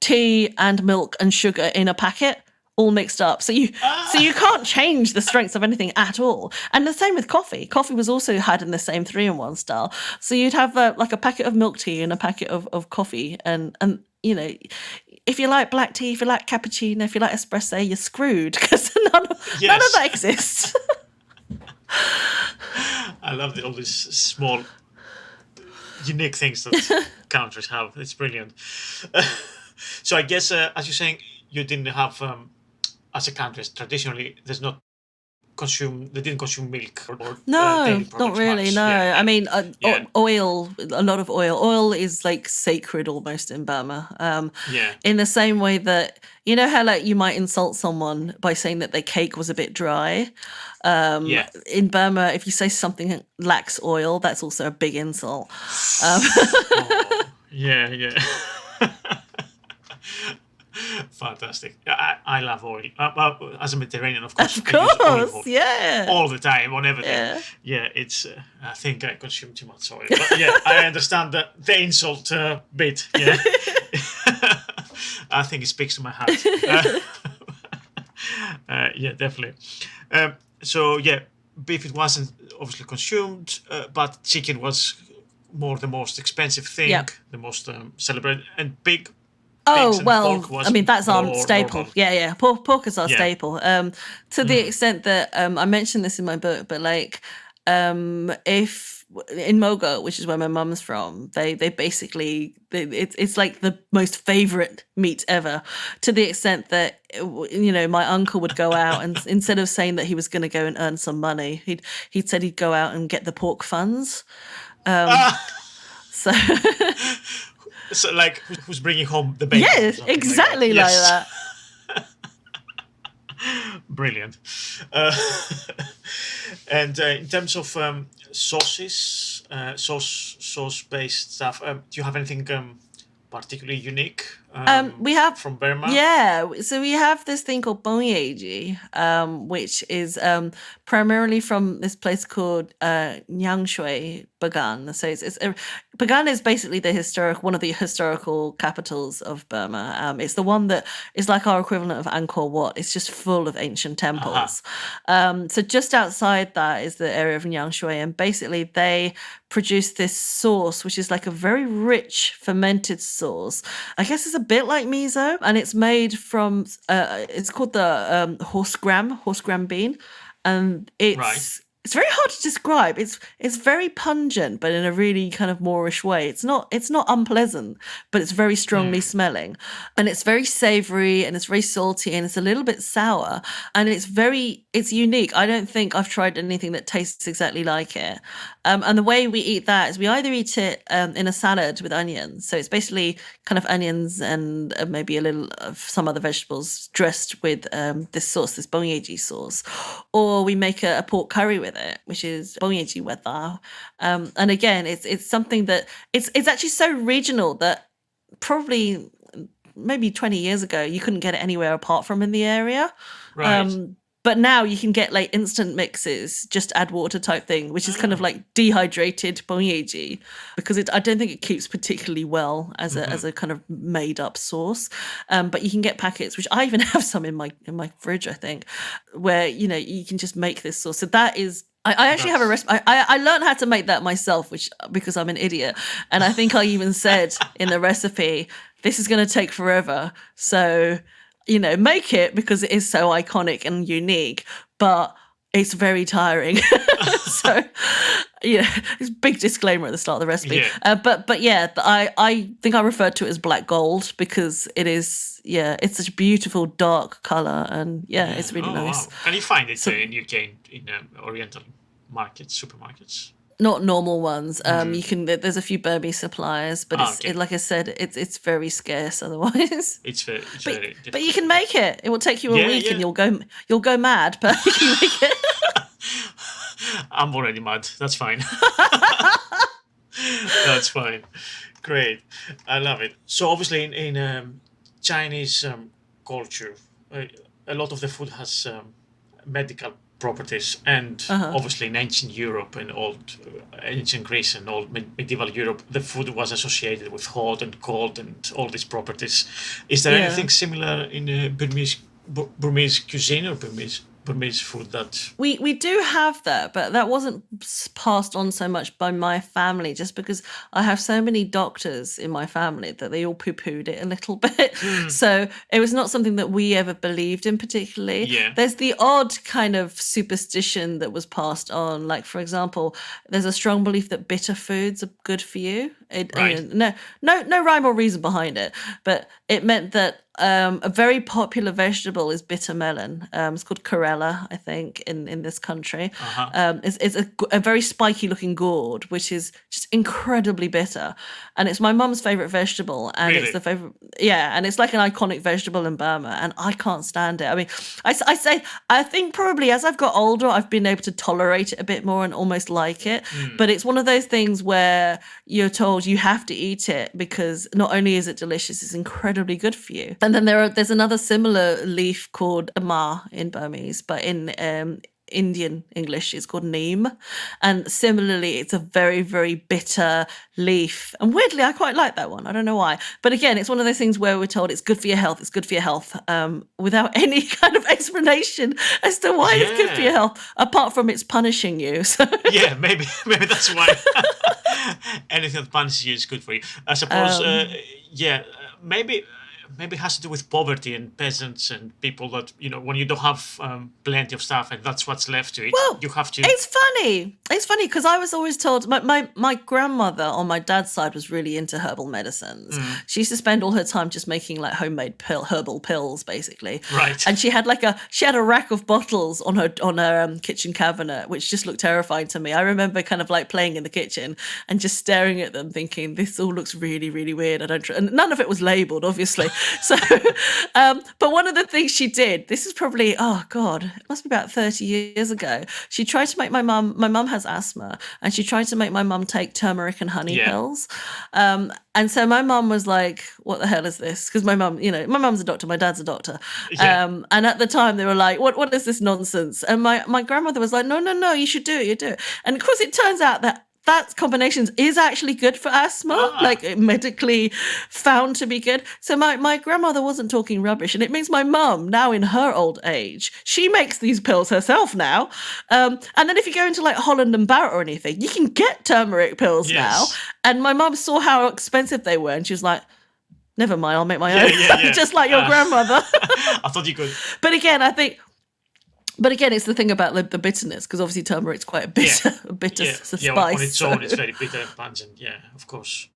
tea and milk and sugar in a packet, all mixed up. So you can't change the strengths of anything at all. And the same with coffee. Coffee was also had in the same 3-in-1 style. So you'd have like a packet of milk tea and a packet of coffee, and if you like black tea, if you like cappuccino, if you like espresso, you're screwed, because none of that exists. I love all these small, unique things that countries have. It's brilliant. So I guess, as you're saying, you didn't have, as a country, traditionally, they didn't consume milk or No, dairy products not really. much. No, Yeah. I mean, Yeah. oil. A lot of oil. Oil is like sacred almost in Burma. Yeah. In the same way that how like you might insult someone by saying that their cake was a bit dry. Yeah. In Burma, if you say something lacks oil, that's also a big insult. Oh, yeah. Fantastic. I love oil. Well, as a Mediterranean, of course. Of I use olive course, oil yeah. all the time on everything. Yeah. It's. I think I consume too much oil. But yeah, I understand the insult bit. Yeah. I think it speaks to my heart. Yeah, definitely. So yeah, beef, it wasn't obviously consumed, but chicken was more the most expensive thing, Yep. the most celebrated, and pigs Oh, and well, pork was I mean, that's our more staple. normal. Yeah. Pork is our Yeah. staple. To the extent that I mentioned this in my book, but like, if in Mogo, which is where my mum's from, they basically it's like the most favorite meat ever. To the extent that my uncle would go out and instead of saying that he was going to go and earn some money, he'd said he'd go out and get the pork funds. So. So, like, who's bringing home the bacon? or Yes, something exactly like like that. that. Yes. Brilliant. And in terms of sauces, sauce-based stuff, do you have anything particularly unique We have from Burma? Yeah, so we have this thing called bonyeji, which is primarily from this place called Nyangshui, Bagan. So Bagan is basically one of the historical capitals of Burma. It's the one that is like our equivalent of Angkor Wat. It's just full of ancient temples. So just outside that is the area of Nyangshui, and basically they produce this sauce, which is like a very rich fermented sauce. I guess it's a bit like miso, and it's made from it's called the horse gram bean, and it's very hard to describe. It's very pungent, but in a really kind of Moorish way. It's not unpleasant, but it's very strongly smelling, and it's very savory, and it's very salty, and it's a little bit sour, and it's unique. I don't think I've tried anything that tastes exactly like it. And the way we eat that is we either eat it in a salad with onions. So it's basically kind of onions and maybe a little of some other vegetables dressed with this sauce, this bonyeji sauce. Or we make a pork curry with it, which is bonyeji wetha. And again, it's something that it's actually so regional that probably maybe 20 years ago you couldn't get it anywhere apart from in the area. Right. But now you can get like instant mixes, just add water type thing, which is kind of like dehydrated bonyeji, because I don't think it keeps particularly well as a kind of made up sauce. But you can get packets, which I even have some in my fridge, I think, where you can just make this sauce. So that is. I actually have a recipe. I learned how to make that myself, because I'm an idiot, and I think I even said in the recipe, this is going to take forever. So. Make it because it is so iconic and unique, but it's very tiring. So, it's a big disclaimer at the start of the recipe. Yeah. But yeah, I think I referred to it as black gold because it is, it's such a beautiful dark color, and it's really nice. Wow. Can you find it in UK in Oriental markets, supermarkets? Not normal ones. You can. There's a few Burmese suppliers, but like I said, it's very scarce otherwise. It's very but you can make it. It will take you a week, and you'll go mad, but you can make it. I'm already mad. That's fine. That's fine. Great. I love it. So obviously in Chinese culture, a lot of the food has medical properties, and obviously in ancient Europe and ancient Greece and old medieval Europe, the food was associated with hot and cold and all these properties. Is there anything similar in Burmese cuisine or Burmese food that we do have that, but that wasn't passed on so much by my family, just because I have so many doctors in my family that they all poo-pooed it a little bit. So it was not something that we ever believed in particularly. Yeah. There's the odd kind of superstition that was passed on. Like, for example, there's a strong belief that bitter foods are good for you. Right. No rhyme or reason behind it, but it meant that a very popular vegetable is bitter melon. It's called Corella, I think, in this country. It's a very spiky looking gourd, which is just incredibly bitter. And it's my mum's favourite vegetable. And Really? it's the favourite, and it's like an iconic vegetable in Burma. And I can't stand it. I mean, I think probably as I've got older, I've been able to tolerate it a bit more and almost like it. But it's one of those things where you're told you have to eat it because not only is it delicious, it's incredibly good for you. And then there's another similar leaf called ma in Burmese, but in Indian English it's called neem. And similarly, it's a very, very bitter leaf. And weirdly, I quite like that one. I don't know why. But again, it's one of those things where we're told it's good for your health, without any kind of explanation as to why it's good for your health, apart from it's punishing you. So yeah, maybe that's why. Anything that punishes you is good for you, I suppose. Maybe it has to do with poverty and peasants and people that, when you don't have plenty of stuff and that's what's left to eat, you have to. It's funny because I was always told my grandmother on my dad's side was really into herbal medicines. She used to spend all her time just making like homemade herbal pills, basically. Right. And she had a rack of bottles on her kitchen cabinet, which just looked terrifying to me. I remember kind of like playing in the kitchen and just staring at them, thinking this all looks really, really weird. And none of it was labelled, obviously. So, but one of the things she did, this is probably, it must be about 30 years ago. She tried to make my mum has asthma, and she tried to make my mum take turmeric and honey pills. And so my mum was like, what the hell is this? Because my mum's a doctor, my dad's a doctor. Yeah. And at the time they were like, what is this nonsense? And my grandmother was like, no, you should do it, you do it. And of course it turns out that combinations is actually good for asthma, like medically found to be good. So my grandmother wasn't talking rubbish. And it means my mum, now in her old age, she makes these pills herself now. And then if you go into like Holland and Barrett or anything, you can get turmeric pills now. And my mum saw how expensive they were and she was like, never mind, I'll make my own. Yeah. Just like your grandmother. I thought you could. But again, it's the thing about the bitterness, because obviously turmeric's quite a bitter spice. Yeah, on its own, it's very bitter and pungent. Yeah, of course.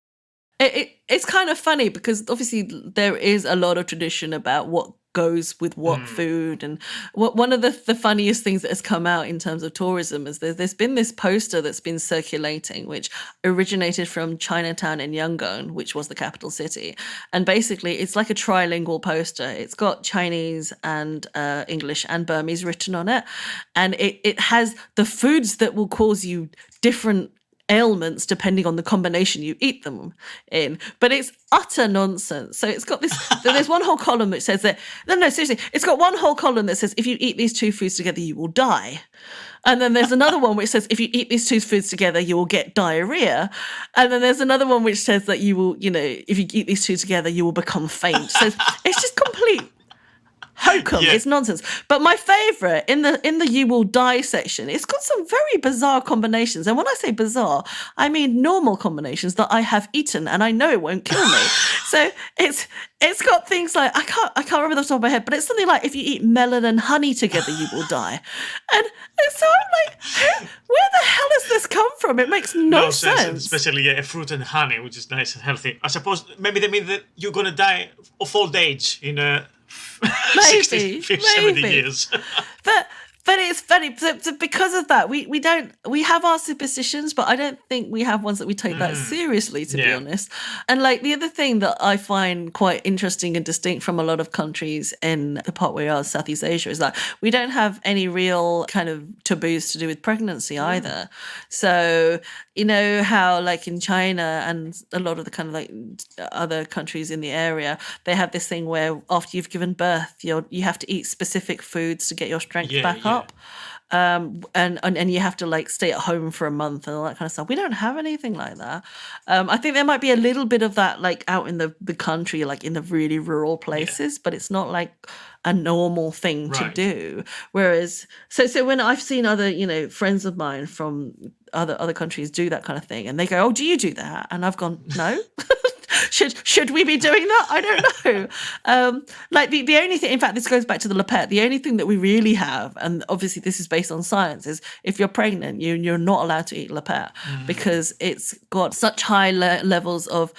It's kind of funny because obviously there is a lot of tradition about what goes with what food, and one of the funniest things that has come out in terms of tourism is there's been this poster that's been circulating which originated from Chinatown in Yangon, which was the capital city, and basically it's like a trilingual poster. It's got Chinese and English and Burmese written on it, and it has the foods that will cause you different ailments depending on the combination you eat them in, but it's utter nonsense. So it's got this there's one whole column which says that seriously, it's got one whole column that says if you eat these two foods together you will die, and then there's another one which says if you eat these two foods together you will get diarrhea, and then there's another one which says that you will, if you eat these two together you will become faint. So it's just complete hokum. It's nonsense. But my favourite in the you will die section, it's got some very bizarre combinations. And when I say bizarre, I mean normal combinations that I have eaten and I know it won't kill me. So it's got things like, I can't remember the top of my head, but it's something like if you eat melon and honey together you will die. And so I'm like, where the hell has this come from? It makes no sense. Especially fruit and honey, which is nice and healthy. I suppose maybe they mean that you're going to die of old age in 60, 50, 70 years. But it's funny. So because of that, we have our superstitions, but I don't think we have ones that we take that seriously, to be honest. And like the other thing that I find quite interesting and distinct from a lot of countries in the part where we are, Southeast Asia, is that we don't have any real kind of taboos to do with pregnancy either. So you know how like in China and a lot of the kind of like other countries in the area, they have this thing where after you've given birth, you have to eat specific foods to get your strength back up. and you have to like stay at home for a month and all that kind of stuff. We don't have anything like that. I think there might be a little bit of that like out in the country, like in the really rural places, but it's not like a normal thing to do. Whereas, so when I've seen other, friends of mine from other countries do that kind of thing, and they go, "Oh, do you do that?" And I've gone, "No." Should we be doing that? I don't know. Like the only thing, in fact, this goes back to the lepet. The only thing that we really have, and obviously this is based on science, is if you're pregnant, you're not allowed to eat lepet because it's got such high levels of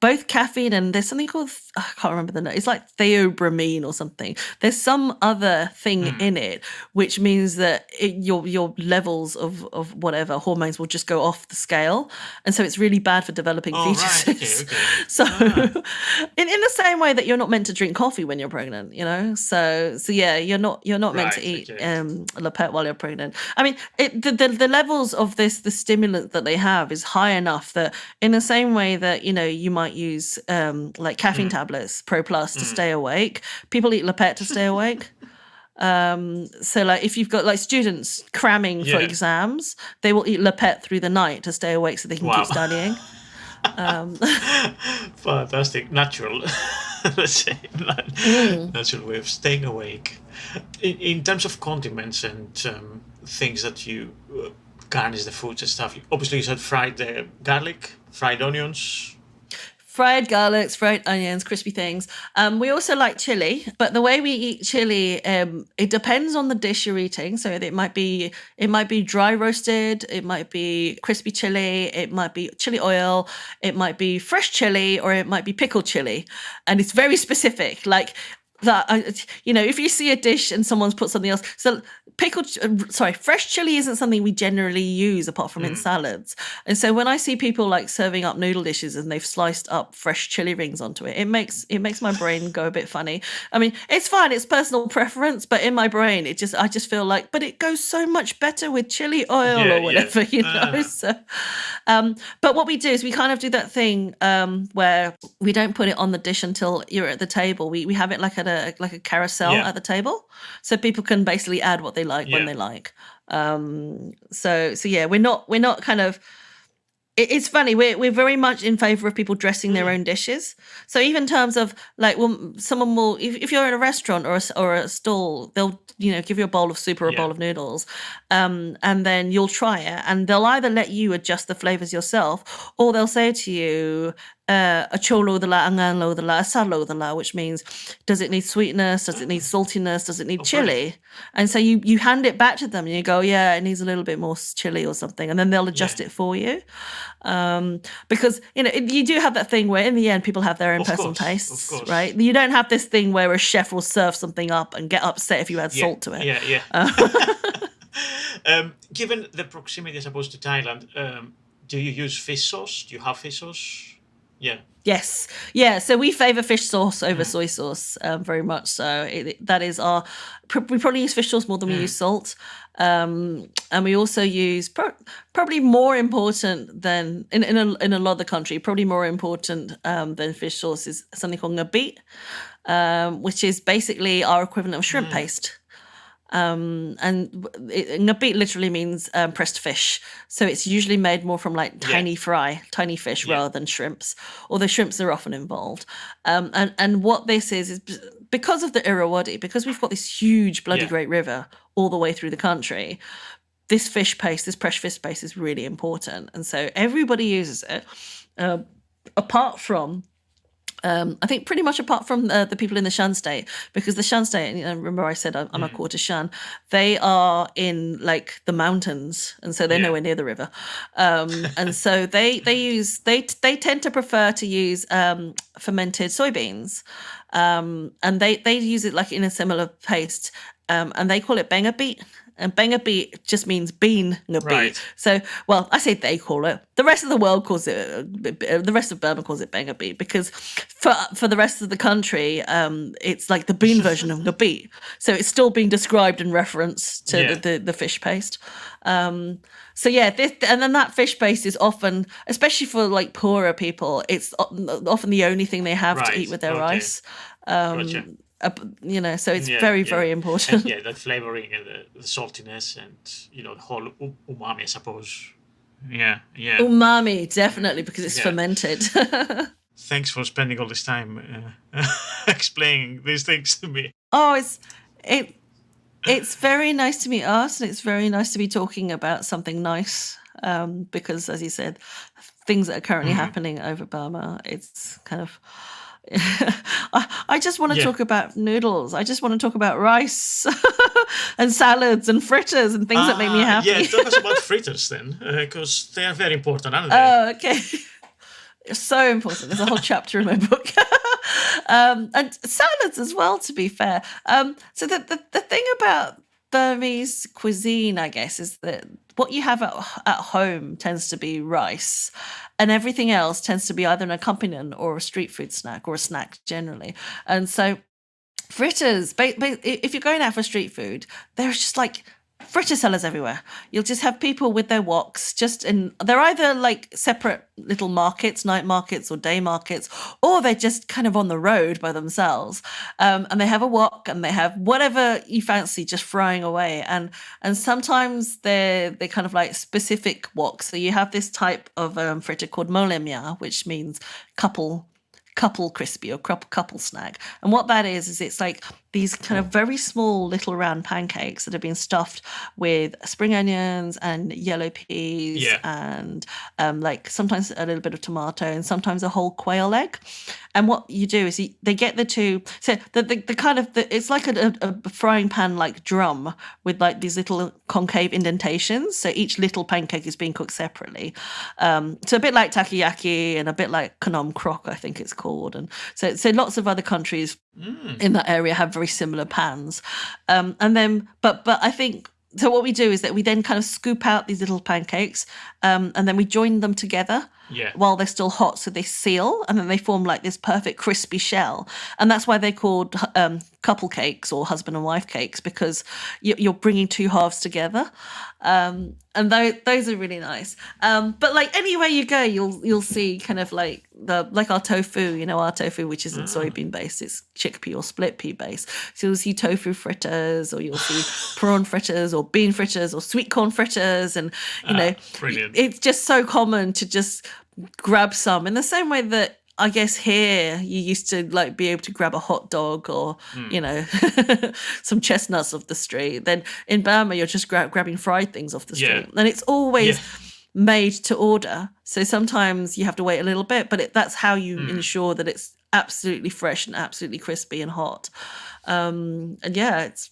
both caffeine and there's something called, I can't remember the name. It's like theobromine or something. There's some other thing in it, which means that your levels of whatever hormones will just go off the scale. And so it's really bad for developing fetuses. Right. Okay. So in the same way that you're not meant to drink coffee when you're pregnant, So yeah, you're not meant to eat lepet while you're pregnant. I mean, the levels of the stimulant that they have is high enough that in the same way that, you might use like caffeine tablets, Pro Plus, to stay awake. People eat lepet to stay awake. So like if you've got like students cramming for exams, they will eat lepet through the night to stay awake so they can keep studying. Fantastic. Natural, let's say, natural way of staying awake. In terms of condiments and things that you garnish the foods and stuff, obviously you said fried garlic, fried onions. Fried garlics, fried onions, crispy things. We also like chili, but the way we eat chili, it depends on the dish you're eating. So it might be dry roasted, it might be crispy chili, it might be chili oil, it might be fresh chili, or it might be pickled chili, and it's very specific. Like that, if you see a dish and someone's put something else, so fresh chili isn't something we generally use apart from in salads. And so when I see people like serving up noodle dishes and they've sliced up fresh chili rings onto it, it makes my brain go a bit funny. I mean, it's fine, it's personal preference, but in my brain, I just feel like, but it goes so much better with chili oil or whatever, So, but what we do is we kind of do that thing where we don't put it on the dish until you're at the table. We have it like a carousel at the table, so people can basically add what they like when they like. So yeah, we're not kind of. It's funny. We're very much in favor of people dressing their own dishes. So even in terms of like, someone will, if you're in a restaurant or a stall, they'll give you a bowl of soup or a bowl of noodles, and then you'll try it, and they'll either let you adjust the flavors yourself, or they'll say to you, a cholo dala, angan lo dala, asal lo dala, which means, does it need sweetness? Does it need saltiness? Does it need chili? And so you hand it back to them and you go, yeah, it needs a little bit more chili or something, and then they'll adjust it for you. Because you do have that thing where in the end people have their own personal tastes, right? You don't have this thing where a chef will serve something up and get upset if you add salt to it. Given the proximity, I suppose, to Thailand, do you use fish sauce? Do you have fish sauce? Yeah. Yes. Yeah. So we favor fish sauce over soy sauce, very much so. That is we probably use fish sauce more than we use salt. And we also use probably more important than in a lot of the country, probably more important than fish sauce is something called ngabit, which is basically our equivalent of shrimp paste. And ngabit literally means pressed fish, so it's usually made more from like tiny fish rather than shrimps, although shrimps are often involved. And what this is because of the Irrawaddy, because we've got this huge bloody great river all the way through the country, this pressed fish paste is really important, and so everybody uses it, apart from I think pretty much apart from the people in the Shan state, because the Shan state, remember I said I'm a quarter Shan, they are in like the mountains, and so they're nowhere near the river, and so they tend to prefer to use fermented soybeans, and they use it like in a similar paste, and they call it bengabit. And bengabit just means bean ngabit. Right. So, well, I say they call it. The rest of the world calls it. The rest of Burma calls it bengabit, because for the rest of the country, it's like the bean version of ngabit. So it's still being described in reference to the fish paste. So yeah, and then that fish paste is often, especially for like poorer people, it's often the only thing they have to eat with their rice. Gotcha. So it's very important. And that flavoring and the saltiness and the whole umami, I suppose. Yeah. Umami, definitely, because it's fermented. Thanks for spending all this time explaining these things to me. Oh, it's very nice to meet us, and it's very nice to be talking about something nice. Because, as you said, things that are currently happening over Burma, it's kind of. I just want to talk about noodles. I just want to talk about rice and salads and fritters and things that make me happy. Yeah, talk us about fritters then, because they are very important, aren't they? Oh, okay. So important. There's a whole chapter in my book. And salads as well, to be fair. So the thing about Burmese cuisine, I guess, is that what you have at home tends to be rice, and everything else tends to be either an accompaniment or a street food snack or a snack generally. And so fritters, if you're going out for street food, there's just like fritter sellers everywhere. You'll just have people with their woks they're either like separate little markets, night markets or day markets, or they're just kind of on the road by themselves. And they have a wok and they have whatever you fancy just frying away. And sometimes they're kind of like specific woks. So you have this type of fritter called molemia, which means couple crispy or couple snack. And what that is it's like these kind of very small little round pancakes that have been stuffed with spring onions and yellow peas and like sometimes a little bit of tomato and sometimes a whole quail egg. And what you do is they get the two, so the kind of it's like a frying pan like drum with like these little concave indentations. So each little pancake is being cooked separately. So a bit like takoyaki and a bit like konom krok, I think it's called. And so lots of other countries in that area have very similar pans. And then, but I think, so what we do is that we then kind of scoop out these little pancakes and then we join them together while they're still hot. So they seal and then they form like this perfect crispy shell. And that's why they're called couple cakes or husband and wife cakes, because you're bringing two halves together. And those are really nice. But like anywhere you go, you'll see kind of like our tofu, our tofu, which isn't soybean based, it's chickpea or split pea based. So you'll see tofu fritters, or you'll see prawn fritters or bean fritters or sweet corn fritters. And, brilliant. It's just so common to just grab some in the same way that I guess here you used to like be able to grab a hot dog or, some chestnuts off the street. Then in Burma, you're just grabbing fried things off the street. And it's always made to order. So sometimes you have to wait a little bit, but that's how you ensure that it's absolutely fresh and absolutely crispy and hot. It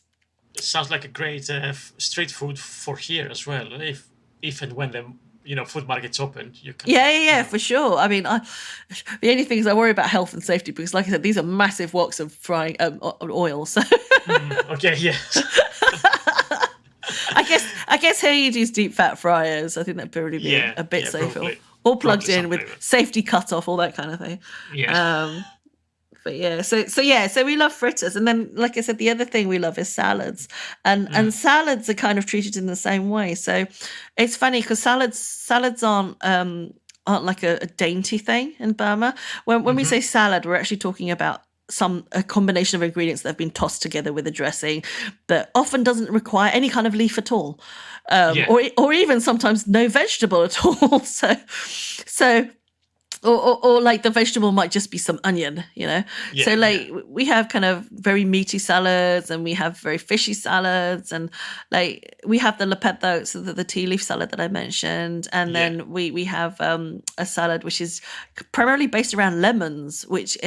sounds like a great street food for here as well. If and when the food markets open, you can. For sure. I mean, the only thing is I worry about health and safety because, like I said, these are massive woks of frying oil. So okay, yes. I guess here you'd use deep fat fryers. I think that'd probably be a bit safer. Probably. All plugged in with safety cut off, all that kind of thing. Yeah. So we love fritters, and then, like I said, the other thing we love is salads, and salads are kind of treated in the same way. So it's funny because salads aren't like a dainty thing in Burma. When we say salad, we're actually talking about a combination of ingredients that have been tossed together with a dressing that often doesn't require any kind of leaf at all, or even sometimes no vegetable at all. So. Or like the vegetable might just be some onion, So like we have kind of very meaty salads and we have very fishy salads, and like we have the lepetho, so the tea leaf salad that I mentioned, and then we have a salad which is primarily based around lemons, which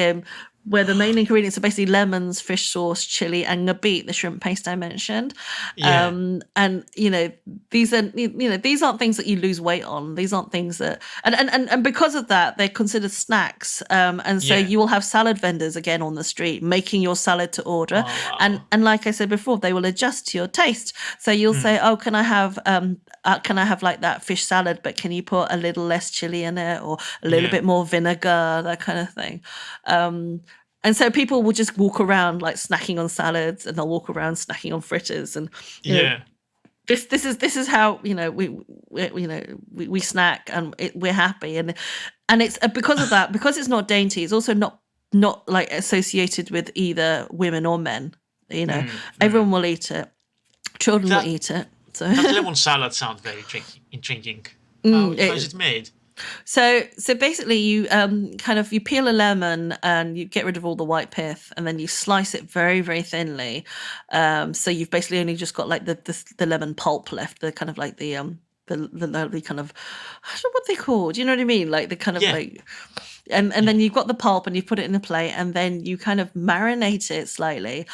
where the main ingredients are basically lemons, fish sauce, chili, and ngabit, the shrimp paste I mentioned. And these aren't things that you lose weight on. These aren't things that and because of that, they're considered snacks. And so you will have salad vendors again on the street making your salad to order. Oh, wow. And like I said before, they will adjust to your taste. So you'll say, oh, can I have like that fish salad, but can you put a little less chili in it or a little bit more vinegar, that kind of thing. And so people will just walk around like snacking on salads, and they'll walk around snacking on fritters, and this is how we snack, and we're happy, and it's because of that, because it's not dainty. It's also not not like associated with either women or men. You know, everyone will eat it. Children will eat it. So that lemon salad sounds very intriguing. How is it made? So basically, you you peel a lemon and you get rid of all the white pith, and then you slice it very, very thinly. So you've basically only just got like the lemon pulp left, the kind of like the kind of, I don't know what they call. Do you know what I mean? Like the kind of like. And then you've got the pulp and you put it in a plate, and then you kind of marinate it slightly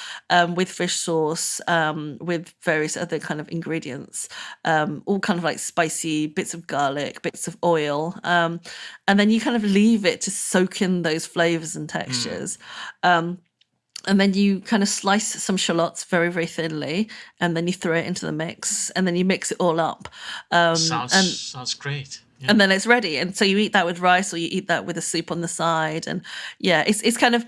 with fish sauce, with various other kind of ingredients, all kind of like spicy bits of garlic, bits of oil. And then you kind of leave it to soak in those flavors and textures. And then you kind of slice some shallots very, very thinly, and then you throw it into the mix, and then you mix it all up. Sounds great. Yeah. And then it's ready. And so you eat that with rice, or you eat that with a soup on the side. And yeah, it's kind of,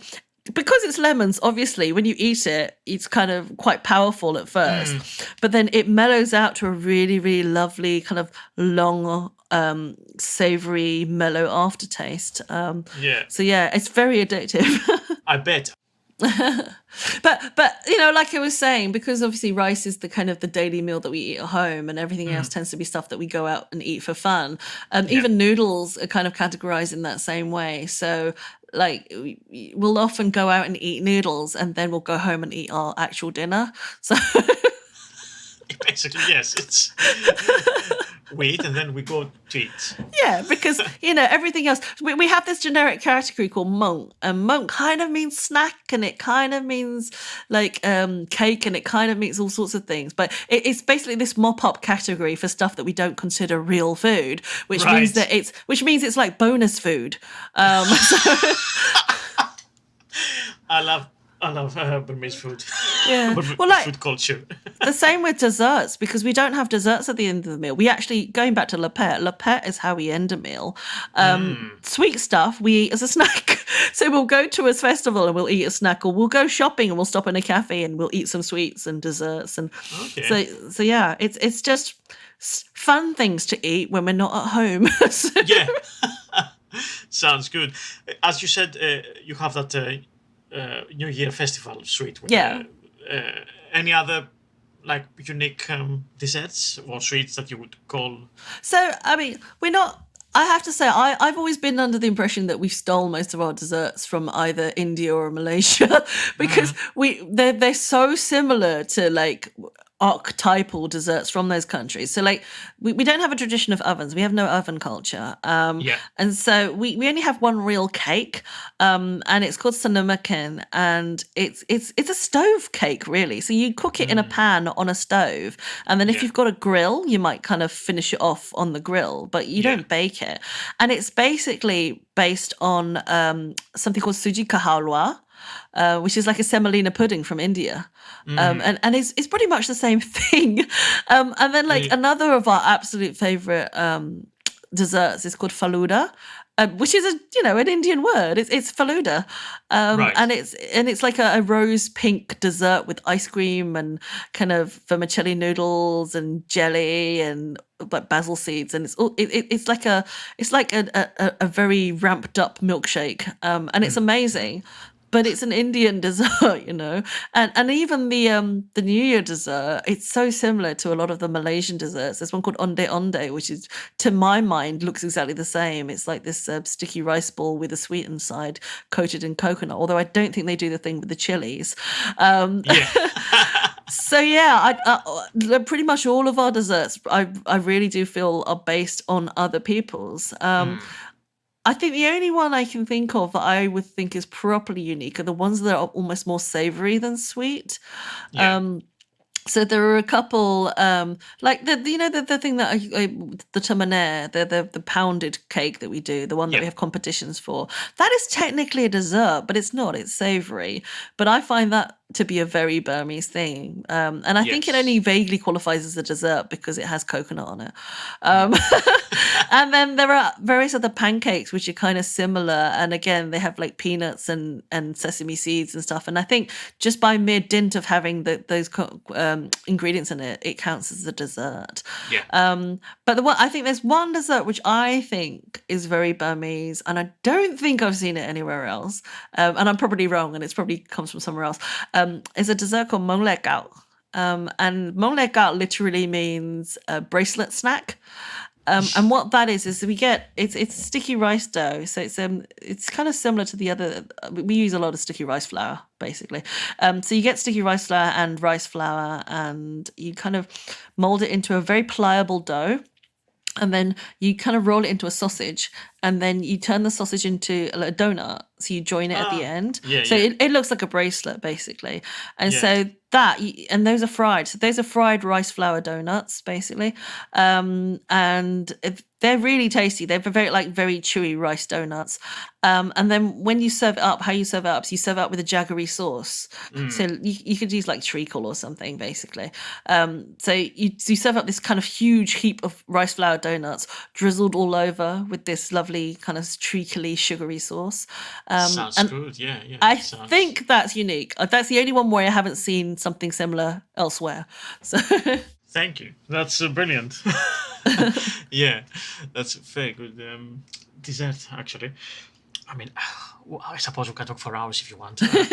because it's lemons, obviously, when you eat it, it's kind of quite powerful at first. But then it mellows out to a really, really lovely kind of long, savory, mellow aftertaste. So yeah, it's very addictive. I bet. But you know, like I was saying, because obviously rice is the kind of the daily meal that we eat at home, and everything else tends to be stuff that we go out and eat for fun. Even noodles are kind of categorized in that same way. So like we'll often go out and eat noodles, and then we'll go home and eat our actual dinner. So basically, yes, it's we eat and then we go to eat. Yeah, because, you know, everything else, we have this generic category called monk, and monk kind of means snack, and it kind of means like cake, and it kind of means all sorts of things. But it's basically this mop-up category for stuff that we don't consider real food, which means that it's like bonus food. So I love Burmese food. Yeah, well, like, food culture. The same with desserts, because we don't have desserts at the end of the meal. We actually, going back to le pet is how we end a meal. Sweet stuff we eat as a snack. So we'll go to a festival and we'll eat a snack, or we'll go shopping and we'll stop in a cafe and we'll eat some sweets and desserts. And so yeah, it's just fun things to eat when we're not at home. Yeah, sounds good. As you said, you have that. New Year festival sweet. Any other like unique desserts or sweets that you would call? So I mean, we're not. I have to say, I've always been under the impression that we stole most of our desserts from either India or Malaysia, because they're so similar to like archetypal desserts from those countries. So like we don't have a tradition of ovens. We have no oven culture. And so we only have one real cake, and it's called sanamakan, and it's a stove cake really. So you cook it in a pan on a stove, and then if you've got a grill, you might kind of finish it off on the grill, but you don't bake it. And it's basically based on something called suji ka halwa, which is like a semolina pudding from India. And it's pretty much the same thing. And then like another of our absolute favorite desserts is called faluda, which is an Indian word. It's faluda. And it's like a rose pink dessert with ice cream and kind of vermicelli noodles and jelly and like basil seeds, and it's like a very ramped up milkshake, and it's amazing. But it's an Indian dessert, you know, and even the New Year dessert, it's so similar to a lot of the Malaysian desserts. There's one called onde onde, which is, to my mind, looks exactly the same. It's like this sticky rice ball with a sweet inside, coated in coconut. Although I don't think they do the thing with the chilies. So yeah, I pretty much all of our desserts, I really do feel are based on other people's. I think the only one I can think of that I would think is properly unique are the ones that are almost more savory than sweet. So there are a couple, like the thing that the tamane, the pounded cake that we do, the one that we have competitions for. That is technically a dessert, but it's not. It's savory. But I find that to be a very Burmese thing. And I think it only vaguely qualifies as a dessert because it has coconut on it. And then there are various other pancakes which are kind of similar. And again, they have like peanuts and sesame seeds and stuff. And I think just by mere dint of having those ingredients in it, it counts as a dessert. Yeah. But I think there's one dessert which I think is very Burmese, and I don't think I've seen it anywhere else. And I'm probably wrong, and it's probably comes from somewhere else. Is a dessert called mong le gao. And mong le gao literally means a bracelet snack. And what that is we get it's sticky rice dough, so it's kind of similar to the other. We use a lot of sticky rice flour, basically. So you get sticky rice flour and rice flour, and you kind of mold it into a very pliable dough. And then you kind of roll it into a sausage, and then you turn the sausage into a donut. So you join it at the end. It looks like a bracelet, basically. And so and those are fried. So those are fried rice flour donuts, basically. And they're really tasty. They're very chewy rice donuts. And then when you serve it up, how you serve it up, so you serve it up with a jaggery sauce. So you could use like treacle or something, basically. So you serve up this kind of huge heap of rice flour donuts drizzled all over with this lovely kind of treacly, sugary sauce. Sounds good, yeah. I think that's unique. That's the only one where I haven't seen something similar elsewhere. So thank you. That's brilliant. Yeah, that's very good dessert, actually. I mean, I suppose we can talk for hours if you want. Or we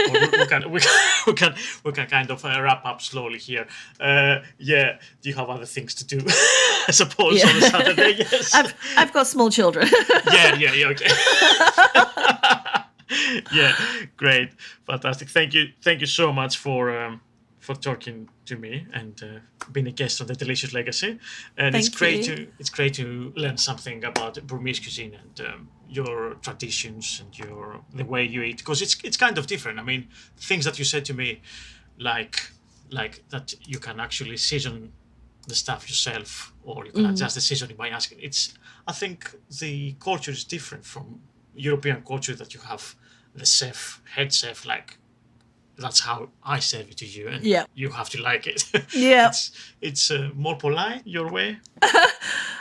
can kind of wrap up slowly here. Yeah, do you have other things to do? I suppose on a Saturday. Yes, I've got small children. Yeah. Okay. Yeah, great, fantastic. Thank you so much for talking to me and being a guest on the Delicious Legacy. And it's great to learn something about Burmese cuisine and your traditions and the way you eat, because it's kind of different. I mean, things that you said to me, like that you can actually season the stuff yourself, or you can adjust the seasoning by asking. I think the culture is different from European culture, that you have the head chef, like that's how I serve it to you, and you have to like it. Yeah, it's more polite your way.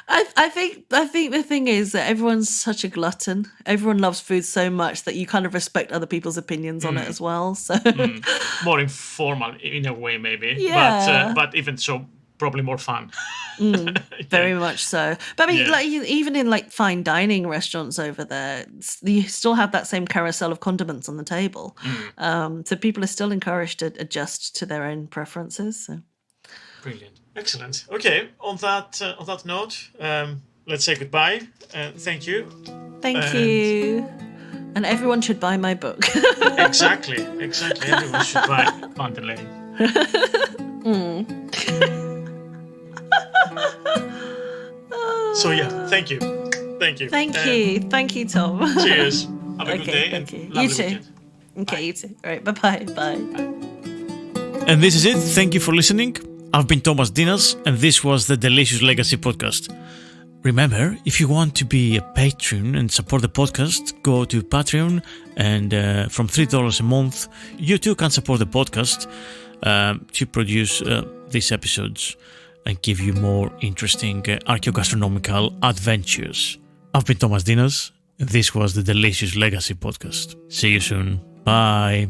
I think the thing is that everyone's such a glutton. Everyone loves food so much that you kind of respect other people's opinions on it as well. So more informal in a way, maybe. Yeah. But even so, probably more fun. Very much so. But I mean, like even in like fine dining restaurants over there, you still have that same carousel of condiments on the table. So people are still encouraged to adjust to their own preferences. So. Brilliant, excellent. Okay, on that note, let's say goodbye. Thank you. Thank you. And everyone should buy my book. Exactly. Everyone should buy Pantelei. So yeah, thank you. Thank you, Tom. Cheers. Have a good day. Thank you. You too. Weekend. Okay, you too. All right, bye. And this is it. Thank you for listening. I've been Thomas Dinas, and this was the Delicious Legacy podcast. Remember, if you want to be a patron and support the podcast, go to Patreon, and from $3 a month, you too can support the podcast to produce these episodes and give you more interesting archaeogastronomical adventures. I've been Thomas Dinas, and this was the Delicious Legacy podcast. See you soon. Bye.